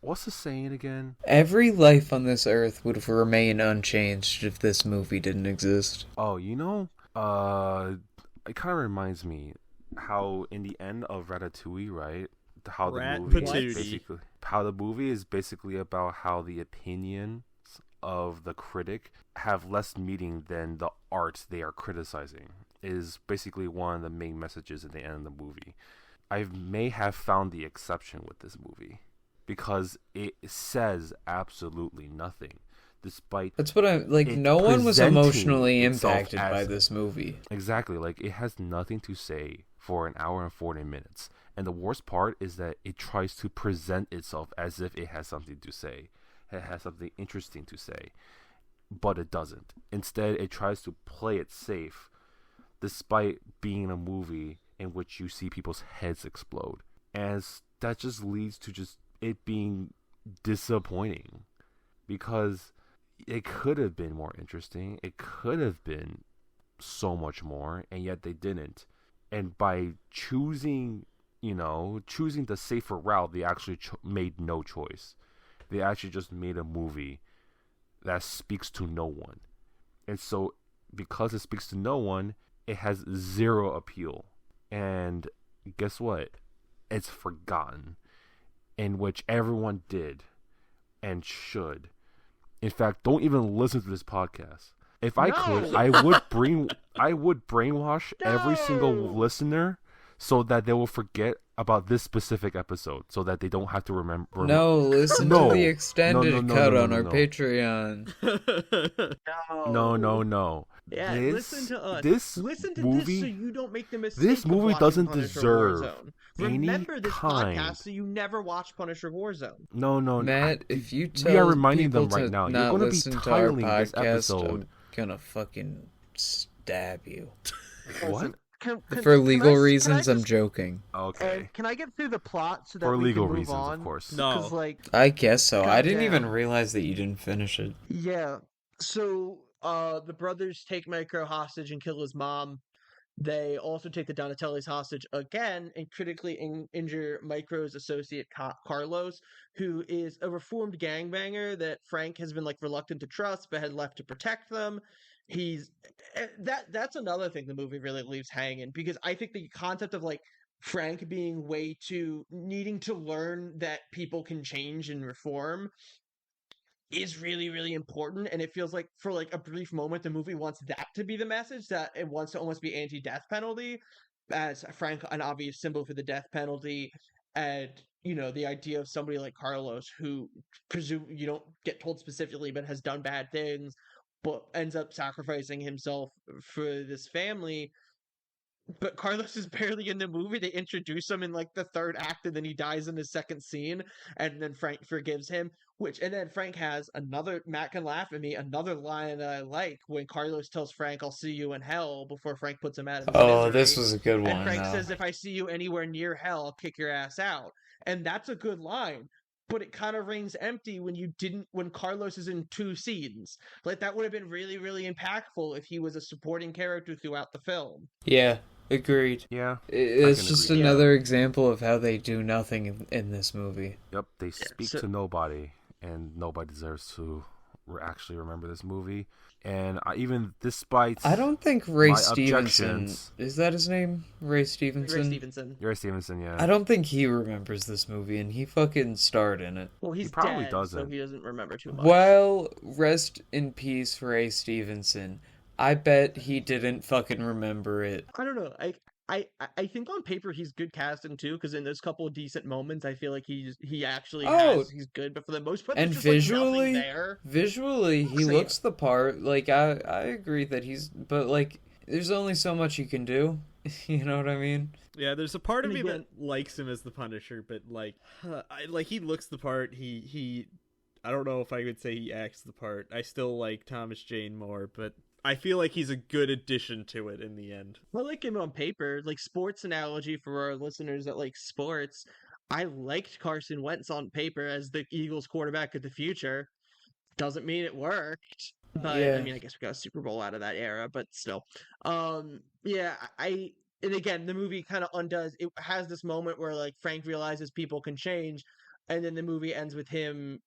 what's the saying again? Every life on this earth would remain unchanged if this movie didn't exist. Oh, it kind of reminds me how in the end of Ratatouille, right? How the movie is basically about how the opinions of the critic have less meaning than the art they are criticizing, is basically one of the main messages at the end of the movie. I may have found the exception with this movie because it says absolutely nothing, despite That's what I'm like. No one was emotionally impacted by this movie. Exactly, like it has nothing to say for an hour and 40 minutes. And the worst part is that it tries to present itself as if it has something to say. It has something interesting to say. But it doesn't. Instead, it tries to play it safe, despite being a movie in which you see people's heads explode. And that just leads to just it being disappointing. Because it could have been more interesting. It could have been so much more, and yet they didn't. And by choosing the safer route, they actually made no choice. They actually just made a movie that speaks to no one. And so, because it speaks to no one, it has zero appeal. And guess what? It's forgotten. In which everyone did and should. In fact, don't even listen to this podcast. If I could, I would brainwash every single listener so that they will forget about this specific episode, so that they don't have to remember. No, listen to the extended cut on our Patreon. No. Yeah, listen to us. Listen to movie, this so you don't make the mistake. This movie of doesn't Punisher deserve Warzone. any Remember this kind. podcast so you never watch Punisher Warzone. No. Matt, if you tell we are reminding people them right to now, not you're going to listen be to our titling this podcast, episode. I'm gonna fucking stab you. What? For legal reasons, I'm joking. Okay. Can I get through the plot so that For we legal can move reasons, on? of course. No. 'Cause, like, I guess so. I didn't Goddamn. even realize that you didn't finish it. yeah. So, the brothers take Micro hostage and kill his mom. They also take the Donatellis hostage again and critically injure Micro's associate Carlos, who is a reformed gangbanger that Frank has been like reluctant to trust, but had left to protect them. That's another thing the movie really leaves hanging, because I think the concept of like Frank being way too needing to learn that people can change and reform is really, really important. And it feels like for like a brief moment the movie wants that to be the message, that it wants to almost be anti-death penalty, as Frank an obvious symbol for the death penalty. And the idea of somebody like Carlos, who you don't get told specifically but has done bad things, but ends up sacrificing himself for this family. But Carlos is barely in the movie. They introduce him in like the third act, and then he dies in the second scene, and then Frank forgives him. And then Frank has another, Matt can laugh at me, another line that I like when Carlos tells Frank, "I'll see you in hell," before Frank puts him out of his misery. This was a good one. And Frank says, "If I see you anywhere near hell, I'll kick your ass out." And that's a good line. But it kind of rings empty when Carlos is in two scenes. Like, that would have been really, really impactful if he was a supporting character throughout the film. Yeah, agreed. Yeah. It's just another example of how they do nothing in this movie. Yep, they speak to nobody, and nobody deserves to actually remember this movie. And even despite I don't think Ray Stevenson objections, is that his name? Ray Stevenson. Ray Stevenson, yeah. I don't think he remembers this movie, and he fucking starred in it. Well, he probably dead, doesn't. so he doesn't remember too much. Well, rest in peace, Ray Stevenson. I bet he didn't fucking remember it. I don't know. I think on paper he's good casting too, because in those couple of decent moments, I feel like Oh, he's good, but for the most part, there's and just like nothing visually, there. he So yeah, looks the part. Like I agree that but like there's only so much you can do. You know what I mean? Yeah, there's a part of and me that again, likes him as the Punisher, but like, like he looks the part. He I don't know if I would say he acts the part. I still like Thomas Jane more, but I feel like he's a good addition to it in the end. I like him on paper. Like sports analogy for our listeners that like sports. I liked Carson Wentz on paper as the Eagles quarterback of the future. Doesn't mean it worked, but I Yeah. mean, I guess we got a Super Bowl out of that era, but still. Yeah, and again, the movie kind of undoes. It has this moment where like Frank realizes people can change, and then the movie ends with him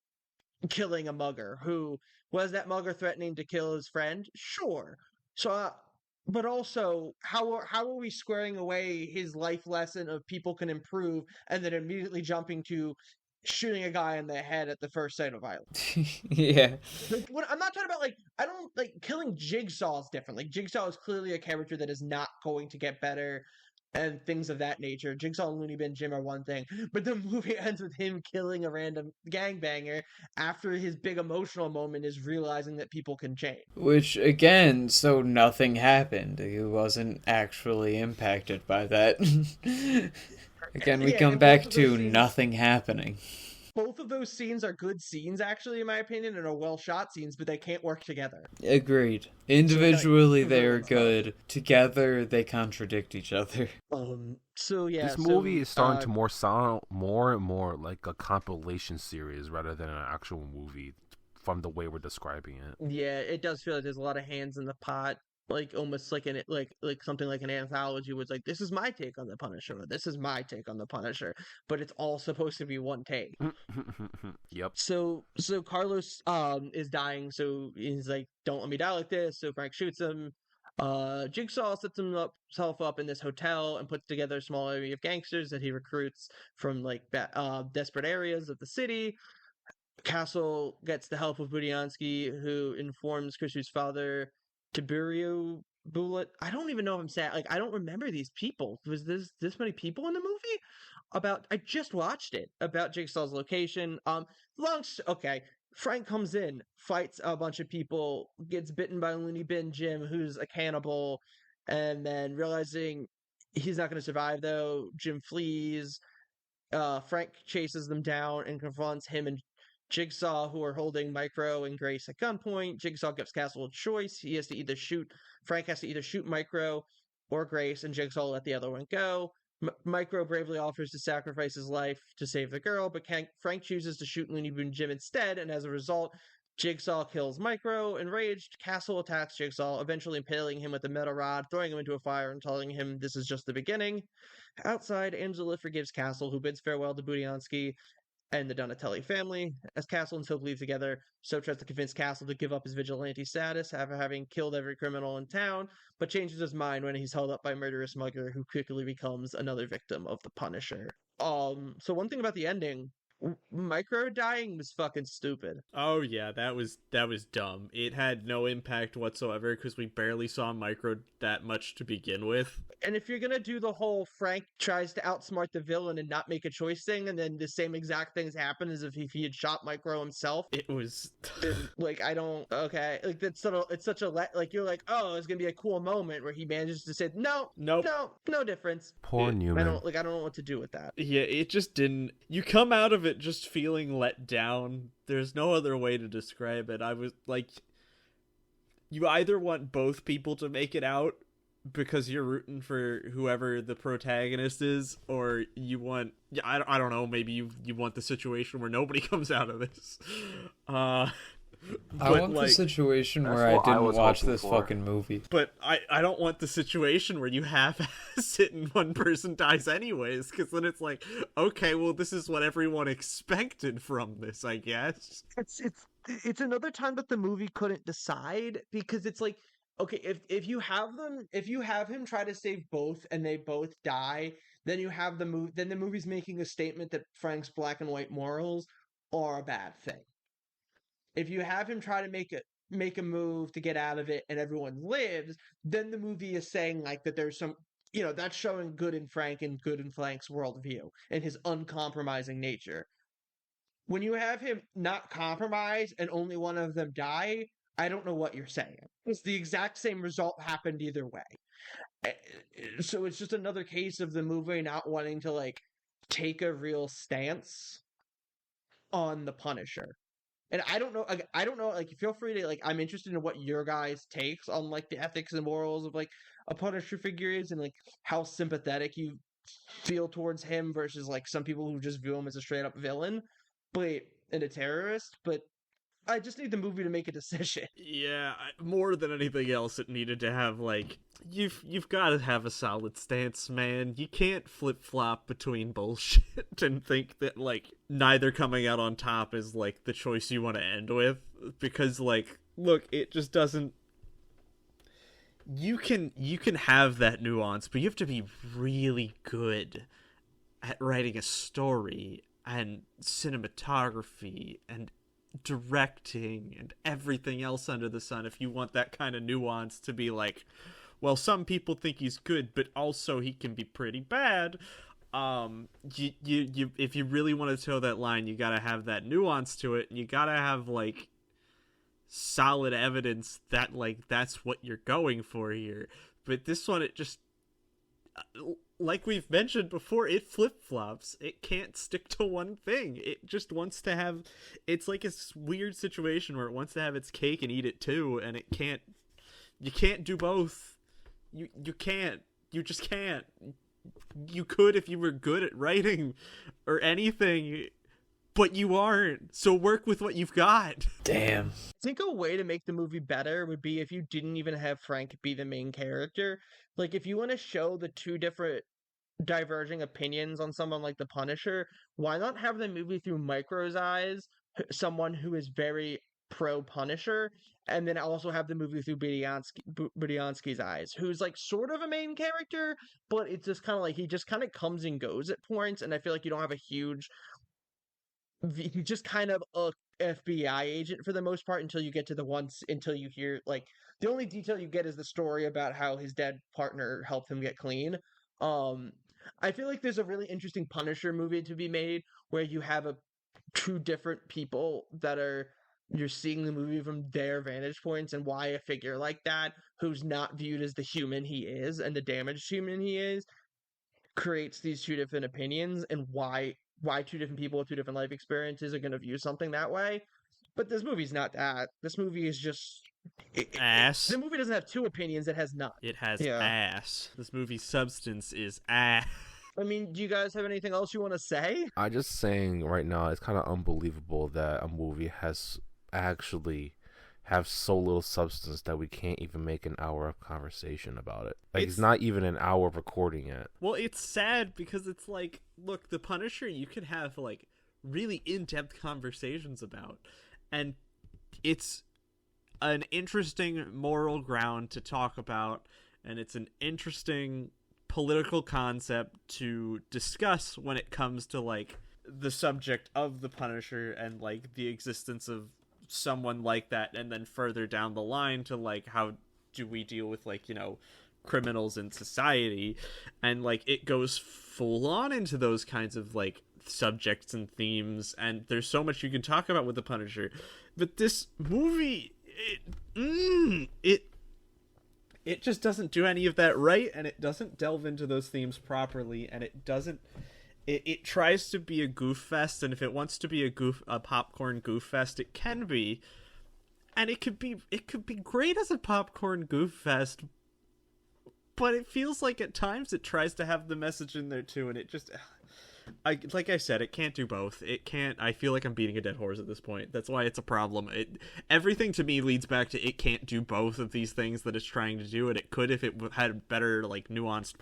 killing a mugger who was that mugger threatening to kill his friend. Sure. So but also how are we squaring away his life lesson of people can improve and then immediately jumping to shooting a guy in the head at the first sight of violence? Yeah. Like, what I'm not talking about, like, I don't like killing Jigsaw is different. Like Jigsaw is clearly a character that is not going to get better and things of that nature. Jigsaw and Looney Bin Jim are one thing, but the movie ends with him killing a random gangbanger after his big emotional moment is realizing that people can change. Which again, so nothing happened. He wasn't actually impacted by that. Again, we Yeah, come and both back of those to scenes, nothing happening. both of those scenes are good scenes, actually, in my opinion, and are well shot scenes, but they can't work together. Agreed. So it kind Individually, of they're ruins both. good. Together, they contradict each other. So yeah, This so movie is starting to more sound more and more like a compilation series rather than an actual movie from the way we're describing it. yeah, it does feel like there's a lot of hands in the pot, like almost like like something like an anthology was like, this is my take on the Punisher, or this is my take on the Punisher, but it's all supposed to be one take. Yep. So Carlos is dying, so he's like, don't let me die like this. So Frank shoots him. Jigsaw sets himself up in this hotel and puts together a small army of gangsters that he recruits from like desperate areas of the city. Castle gets the help of Budiansky, who informs Chrissy's father, Tiberio Bullet. I don't even know if I'm saying, like, I don't remember these people. Was this many people in the movie? I just watched it about Jigsaw's location. Okay. Frank comes in, fights a bunch of people, gets bitten by Looney Bin Jim, who's a cannibal, and then realizing he's not going to survive though, Jim flees. Frank chases them down and confronts him and Jigsaw, who are holding Micro and Grace at gunpoint. Jigsaw gives Castle a choice. Frank has to either shoot Micro or Grace, and Jigsaw let the other one go. Micro bravely offers to sacrifice his life to save the girl, but Frank chooses to shoot Looney Bin Jim instead, and as a result, Jigsaw kills Micro. Enraged, Castle attacks Jigsaw, eventually impaling him with a metal rod, throwing him into a fire, and telling him this is just the beginning. Outside, Angela forgives Castle, who bids farewell to Budiansky and the Donatelli family. As Castle and Soap leave together, Soap tries to convince Castle to give up his vigilante status after having killed every criminal in town, but changes his mind when he's held up by a murderous mugger who quickly becomes another victim of the Punisher. So one thing about the ending, Micro dying was fucking stupid. Oh yeah, that was dumb. It had no impact whatsoever because we barely saw Micro that much to begin with. And if you're gonna do the whole Frank tries to outsmart the villain and not make a choice thing, and then the same exact things happen as if he had shot Micro himself, It was like I don't okay, like that's sort of it's such a like you're like, oh, it's gonna be a cool moment where he manages to say no, nope. no difference. Poor Newman. I don't know what to do with that. Yeah, it just didn't. You come out of it just feeling let down. There's no other way to describe it. I was like, you either want both people to make it out because you're rooting for whoever the protagonist is, or you want, I don't know, maybe you want the situation where nobody comes out of this. I want the situation where I didn't watch this fucking movie. But I don't want the situation where you half-ass it and one person dies anyways, because then it's like, okay, well, this is what everyone expected from this, I guess. It's another time that the movie couldn't decide, because it's like, okay, if you have him try to save both and they both die, then the movie's making a statement that Frank's black and white morals are a bad thing. If you have him try to make make a move to get out of it and everyone lives, then the movie is saying like that there's some, that's showing good in Frank and good in Frank's worldview and his uncompromising nature. When you have him not compromise and only one of them die, I don't know what you're saying. It's the exact same result happened either way. So it's just another case of the movie not wanting to like take a real stance on the Punisher. And I don't know, like, feel free to, like, I'm interested in what your guys' takes on, like, the ethics and morals of, like, a Punisher figure is and, like, how sympathetic you feel towards him versus, like, some people who just view him as a straight-up villain and a terrorist, but I just need the movie to make a decision. Yeah, more than anything else, it needed to have, like, you've got to have a solid stance, man. You can't flip-flop between bullshit and think that, like, neither coming out on top is, like, the choice you want to end with. Because, like, look, it just doesn't... You can have that nuance, but you have to be really good at writing a story and cinematography and directing and everything else under the sun if you want that kind of nuance to be like, well, some people think he's good, but also he can be pretty bad. You if you really want to toe that line, you gotta have that nuance to it, and you gotta have like solid evidence that like that's what you're going for here. But this one, it just, like we've mentioned before, it flip-flops. It can't stick to one thing. It just wants to have... It's like a weird situation where it wants to have its cake and eat it too, and it can't... You can't do both. You can't. You just can't. You could if you were good at writing or anything, but you aren't. So work with what you've got. Damn. I think a way to make the movie better would be if you didn't even have Frank be the main character. Like, if you want to show the two different diverging opinions on someone like the Punisher, why not have the movie through Micro's eyes, someone who is very pro-Punisher, and then also have the movie through Budiansky's eyes, who's like sort of a main character, but it's just kind of like he just kind of comes and goes at points, and I feel like you don't have a huge... He's just kind of a FBI agent for the most part until you hear, like, the only detail you get is the story about how his dead partner helped him get clean. I feel like there's a really interesting Punisher movie to be made where you have two different people you're seeing the movie from their vantage points, and why a figure like that, who's not viewed as the human he is and the damaged human he is, creates these two different opinions, and why two different people with two different life experiences are going to view something that way. But this movie's not that. This movie is just... Ass. The movie doesn't have two opinions, it has none. It has ass. This movie's substance is ass. I mean, do you guys have anything else you want to say? I'm just saying right now, it's kind of unbelievable that a movie has actually have so little substance that we can't even make an hour of conversation about it. Like, it's not even an hour of recording yet. Well, it's sad because it's like, look, the Punisher you could have like really in-depth conversations about, and it's an interesting moral ground to talk about, and it's an interesting political concept to discuss when it comes to like the subject of the Punisher and like the existence of someone like that, and then further down the line to like how do we deal with like, you know, criminals in society, and like it goes full on into those kinds of like subjects and themes, and there's so much you can talk about with the Punisher. But this movie, it just doesn't do any of that right, and it doesn't delve into those themes properly, and it tries to be a goof fest, and if it wants to be a popcorn goof fest, it can be, and it could be great as a popcorn goof fest, but it feels like at times it tries to have the message in there too, and it just, like I said, it can't do both. It can't. I feel like I'm beating a dead horse at this point. That's why it's a problem. Everything to me leads back to it can't do both of these things that it's trying to do, and it could if it had better like nuanced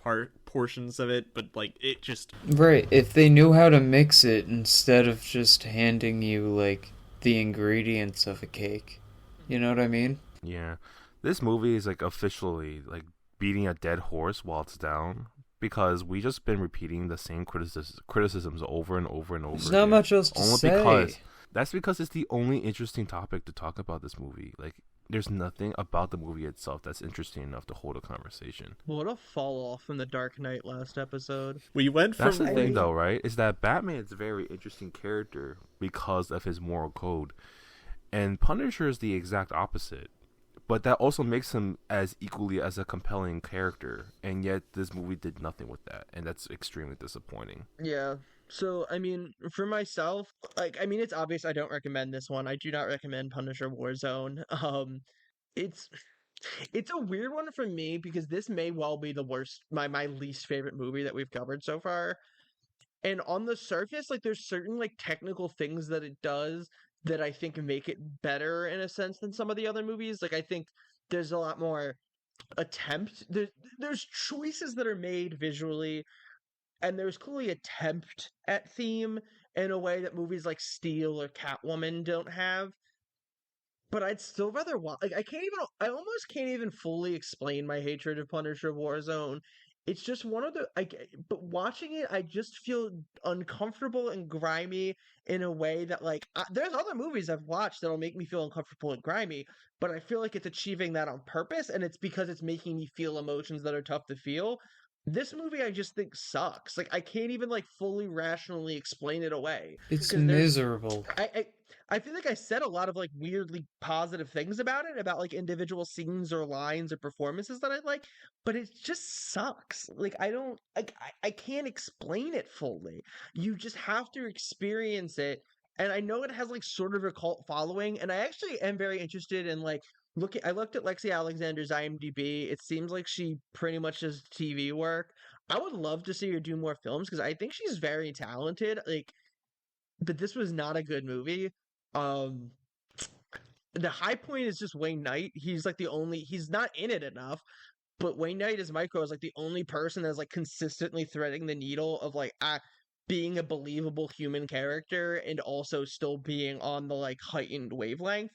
portions of it, but like it just... Right, if they knew how to mix it instead of just handing you like the ingredients of a cake. You know what I mean? Yeah. This movie is like officially like beating a dead horse while it's down, because we just been repeating the same criticisms over and over and over. There's not much else to say. That's because it's the only interesting topic to talk about this movie. Like, there's nothing about the movie itself that's interesting enough to hold a conversation. What a fall off from the Dark Knight last episode. We went That's from the thing, though, right? Is that Batman's a very interesting character because of his moral code, and Punisher is the exact opposite. But that also makes him as equally as a compelling character, and yet this movie did nothing with that, and that's extremely disappointing. Yeah. So, I mean, for myself, like, I mean, it's obvious I don't recommend this one. I do not recommend Punisher Warzone. It's it's a weird one for me because this may well be the worst, my least favorite movie that we've covered so far. And on the surface, like, there's certain like technical things that it does that I think make it better in a sense than some of the other movies. Like, I think there's a lot more there's choices that are made visually, and there's clearly attempt at theme in a way that movies like Steel or Catwoman don't have. But I'd still rather watch. Like, I almost can't even fully explain my hatred of Punisher Warzone. It's just one of the. But watching it, I just feel uncomfortable and grimy in a way that, like, there's other movies I've watched that'll make me feel uncomfortable and grimy, but I feel like it's achieving that on purpose, and it's because it's making me feel emotions that are tough to feel. This movie, I just think sucks. Like, I can't even like fully rationally explain it away. It's 'Cause there's- miserable. I feel like I said a lot of like weirdly positive things about it, about like individual scenes or lines or performances that I like, but it just sucks. Like, I can't explain it fully. You just have to experience it. And I know it has like sort of a cult following, and I actually am very interested in like I looked at Lexi Alexander's IMDb. It seems like she pretty much does TV work. I would love to see her do more films because I think she's very talented. Like, but this was not a good movie. Um, the high point is just Wayne Knight. He's like the only. He's not in it enough, but Wayne Knight as Micro is like the only person that's like consistently threading the needle of like being a believable human character and also still being on the like heightened wavelength.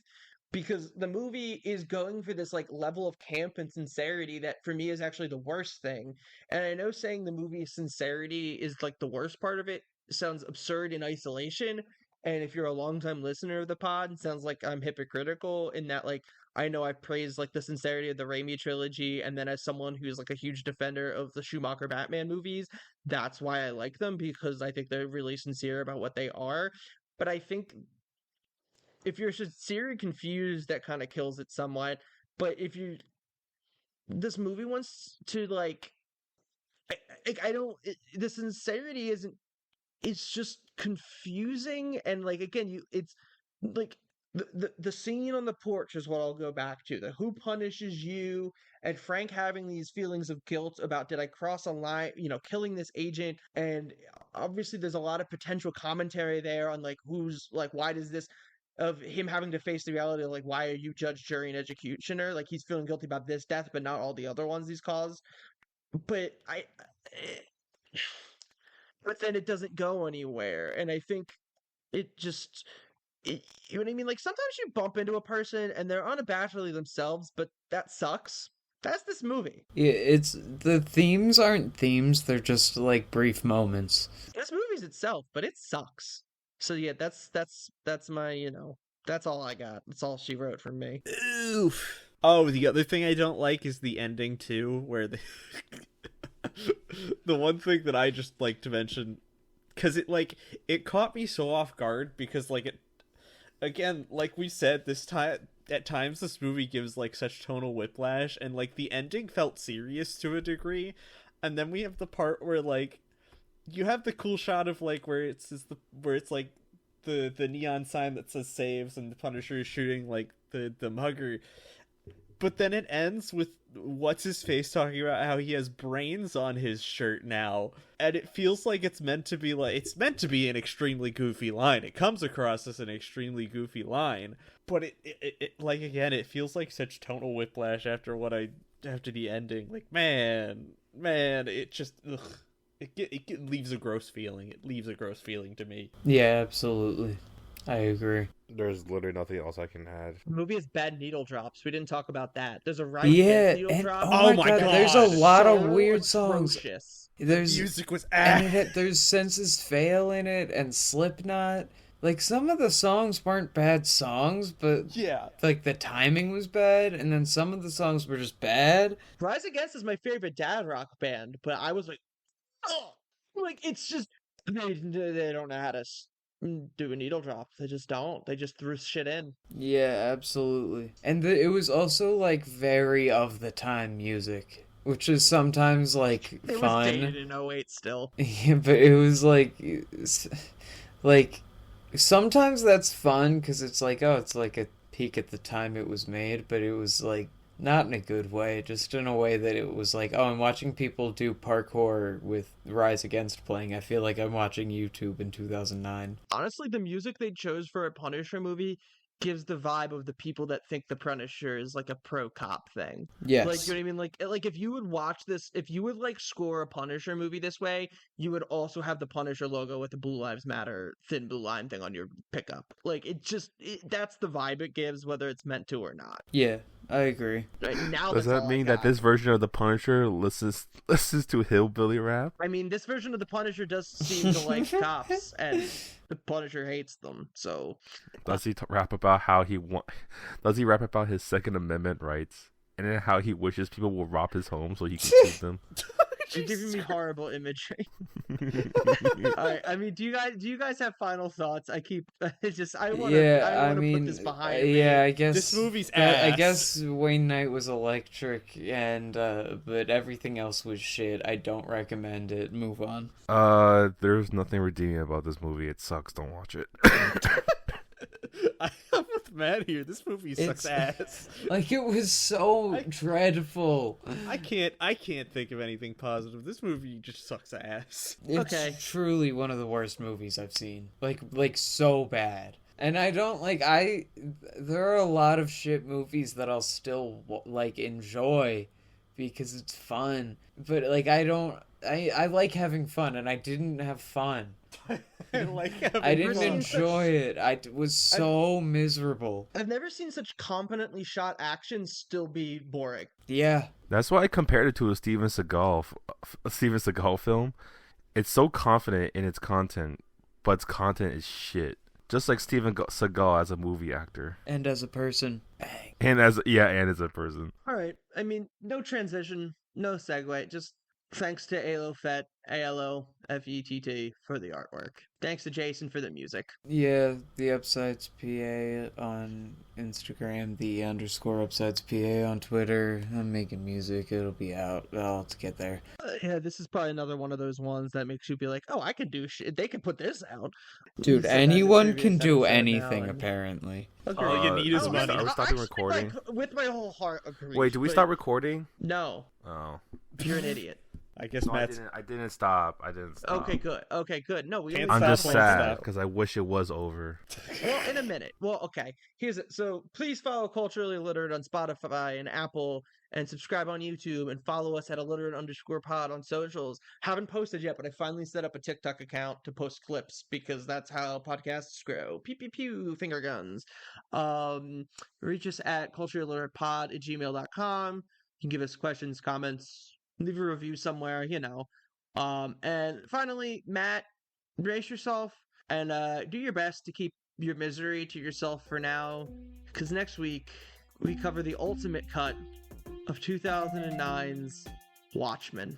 Because the movie is going for this like level of camp and sincerity that for me is actually the worst thing. And I know saying the movie's sincerity is like the worst part of it sounds absurd in isolation. And if you're a longtime listener of the pod, it sounds like I'm hypocritical in that like I know I've praised like the sincerity of the Raimi trilogy, and then as someone who's like a huge defender of the Schumacher Batman movies, that's why I like them, because I think they're really sincere about what they are. But I think if you're sincere and confused, that kind of kills it somewhat. But if you, this movie wants to like, I don't. The sincerity isn't. It's just confusing, and like again, it's like the scene on the porch is what I'll go back to. The who punishes you, and Frank having these feelings of guilt about did I cross a line, killing this agent, and obviously there's a lot of potential commentary there on like who's like why does this of him having to face the reality of like why are you judge, jury, and executioner? Like he's feeling guilty about this death, but not all the other ones he's caused. But but then it doesn't go anywhere, and I think it just. You know what I mean? Like sometimes you bump into a person and they're unabashedly themselves, but that sucks. That's this movie. Yeah, it's the themes aren't themes; they're just like brief moments. This movie's itself, but it sucks. So yeah, that's my that's all I got. That's all she wrote from me. Oof. Oh, the other thing I don't like is the ending too, where the one thing that I just like to mention, because it caught me so off guard because again, like we said, at times this movie gives like such tonal whiplash, and like the ending felt serious to a degree, and then we have the part where like you have the cool shot of like where it's like the neon sign that says saves, and the Punisher is shooting like the mugger, but then it ends with what's his face talking about how he has brains on his shirt now, and it feels like it's meant to be an extremely goofy line. It comes across as an extremely goofy line, but it like again, it feels like such tonal whiplash after the ending. Like man, it just it leaves a gross feeling. It leaves a gross feeling to me. Yeah, absolutely. I agree. There's literally nothing else I can add. The movie has bad needle drops. We didn't talk about that. There's a needle drop. Oh my god, there's a lot of So weird songs. atrocious. There's Music was and there's Senses Fail in it, and Slipknot. like some of the songs weren't bad songs, but Yeah. like the timing was bad, and then some of the songs were just bad. Rise Against is my favorite dad rock band, but I was like, oh, like it's just they don't know how to do a needle drop. They just don't. They just threw shit in. Yeah, absolutely. And it was also like very of the time music, which is sometimes like It fun. was dated in 08 still. Yeah, but it was like sometimes that's fun because it's like, oh, it's like a peek at the time it was made, but it was like not in a good way, just in a way that it was like, oh, I'm watching people do parkour with Rise Against playing. I feel like I'm watching YouTube in 2009. Honestly, the music they chose for a Punisher movie gives the vibe of the people that think the Punisher is like a pro cop thing. Yes. Like, you know what I mean? Like if you would watch this, if you would like score a Punisher movie this way, you would also have the Punisher logo with the Blue Lives Matter thin blue line thing on your pickup. Like that's the vibe it gives, whether it's meant to or not. Yeah, I agree. Right now, Does that mean that this version of the Punisher listens to hillbilly rap? I mean, this version of the Punisher does seem to like cops, and the Punisher hates them. So, Does he rap about how Does he rap about his Second Amendment rights, and then how he wishes people will rob his home so he can keep them? you're giving me horrible imagery. All right, I mean, do you guys have final thoughts? I want to put this behind me. Yeah, I guess This movie's I ass. guess Wayne Knight was electric, and but everything else was shit. I don't recommend it. Move on. There's nothing redeeming about this movie. It sucks. Don't watch it. I'm with Matt here. This movie sucks ass. Like it was so dreadful. I can't think of anything positive. This movie just sucks ass. It's Okay. truly one of the worst movies I've seen. Like so bad. And I don't there are a lot of shit movies that I'll still like enjoy because it's fun. But like I like having fun, and I didn't have fun. I didn't enjoy it. I was so miserable. I've never seen such competently shot action still be boring. Yeah. That's why I compared it to a Steven Seagal film. It's so confident in its content, but its content is shit. Just like Steven Seagal as a movie actor. And as a person. Bang. And as a person. All right, I mean, no transition, no segue, just thanks to ALOFET, ALOFETT for the artwork. Thanks to Jason for the music. Yeah, the Upsides PA on Instagram, the _ Upsides PA on Twitter. I'm making music. It'll be out. I'll get there. Yeah, this is probably another one of those ones that makes you be like, oh, I could do shit. They could put this out. Dude, We said that in the anyone previous can do episode now, anything, and- apparently. Okay. All you need is Oh, money. I Are we stopping actually, recording? with my whole heart, agree. Wait, did we stop recording? No, Oh. you're an idiot. I guess No, Matt's. I didn't stop. Okay, good. Okay, good. No, we. Can't only I'm stop just playing sad stuff. because I wish it was over. Well, in a minute. Well, okay. Here's it. So please follow Culturally Illiterate on Spotify and Apple, and subscribe on YouTube, and follow us at illiterate_pod on socials. Haven't posted yet, but I finally set up a TikTok account to post clips because that's how podcasts grow. Pew pew pew, finger guns. Reach us at culturalilliteratepod@gmail.com. You can give us questions, comments, leave a review somewhere, you know. And finally, Matt, brace yourself and do your best to keep your misery to yourself for now, because next week we cover the ultimate cut of 2009's Watchmen.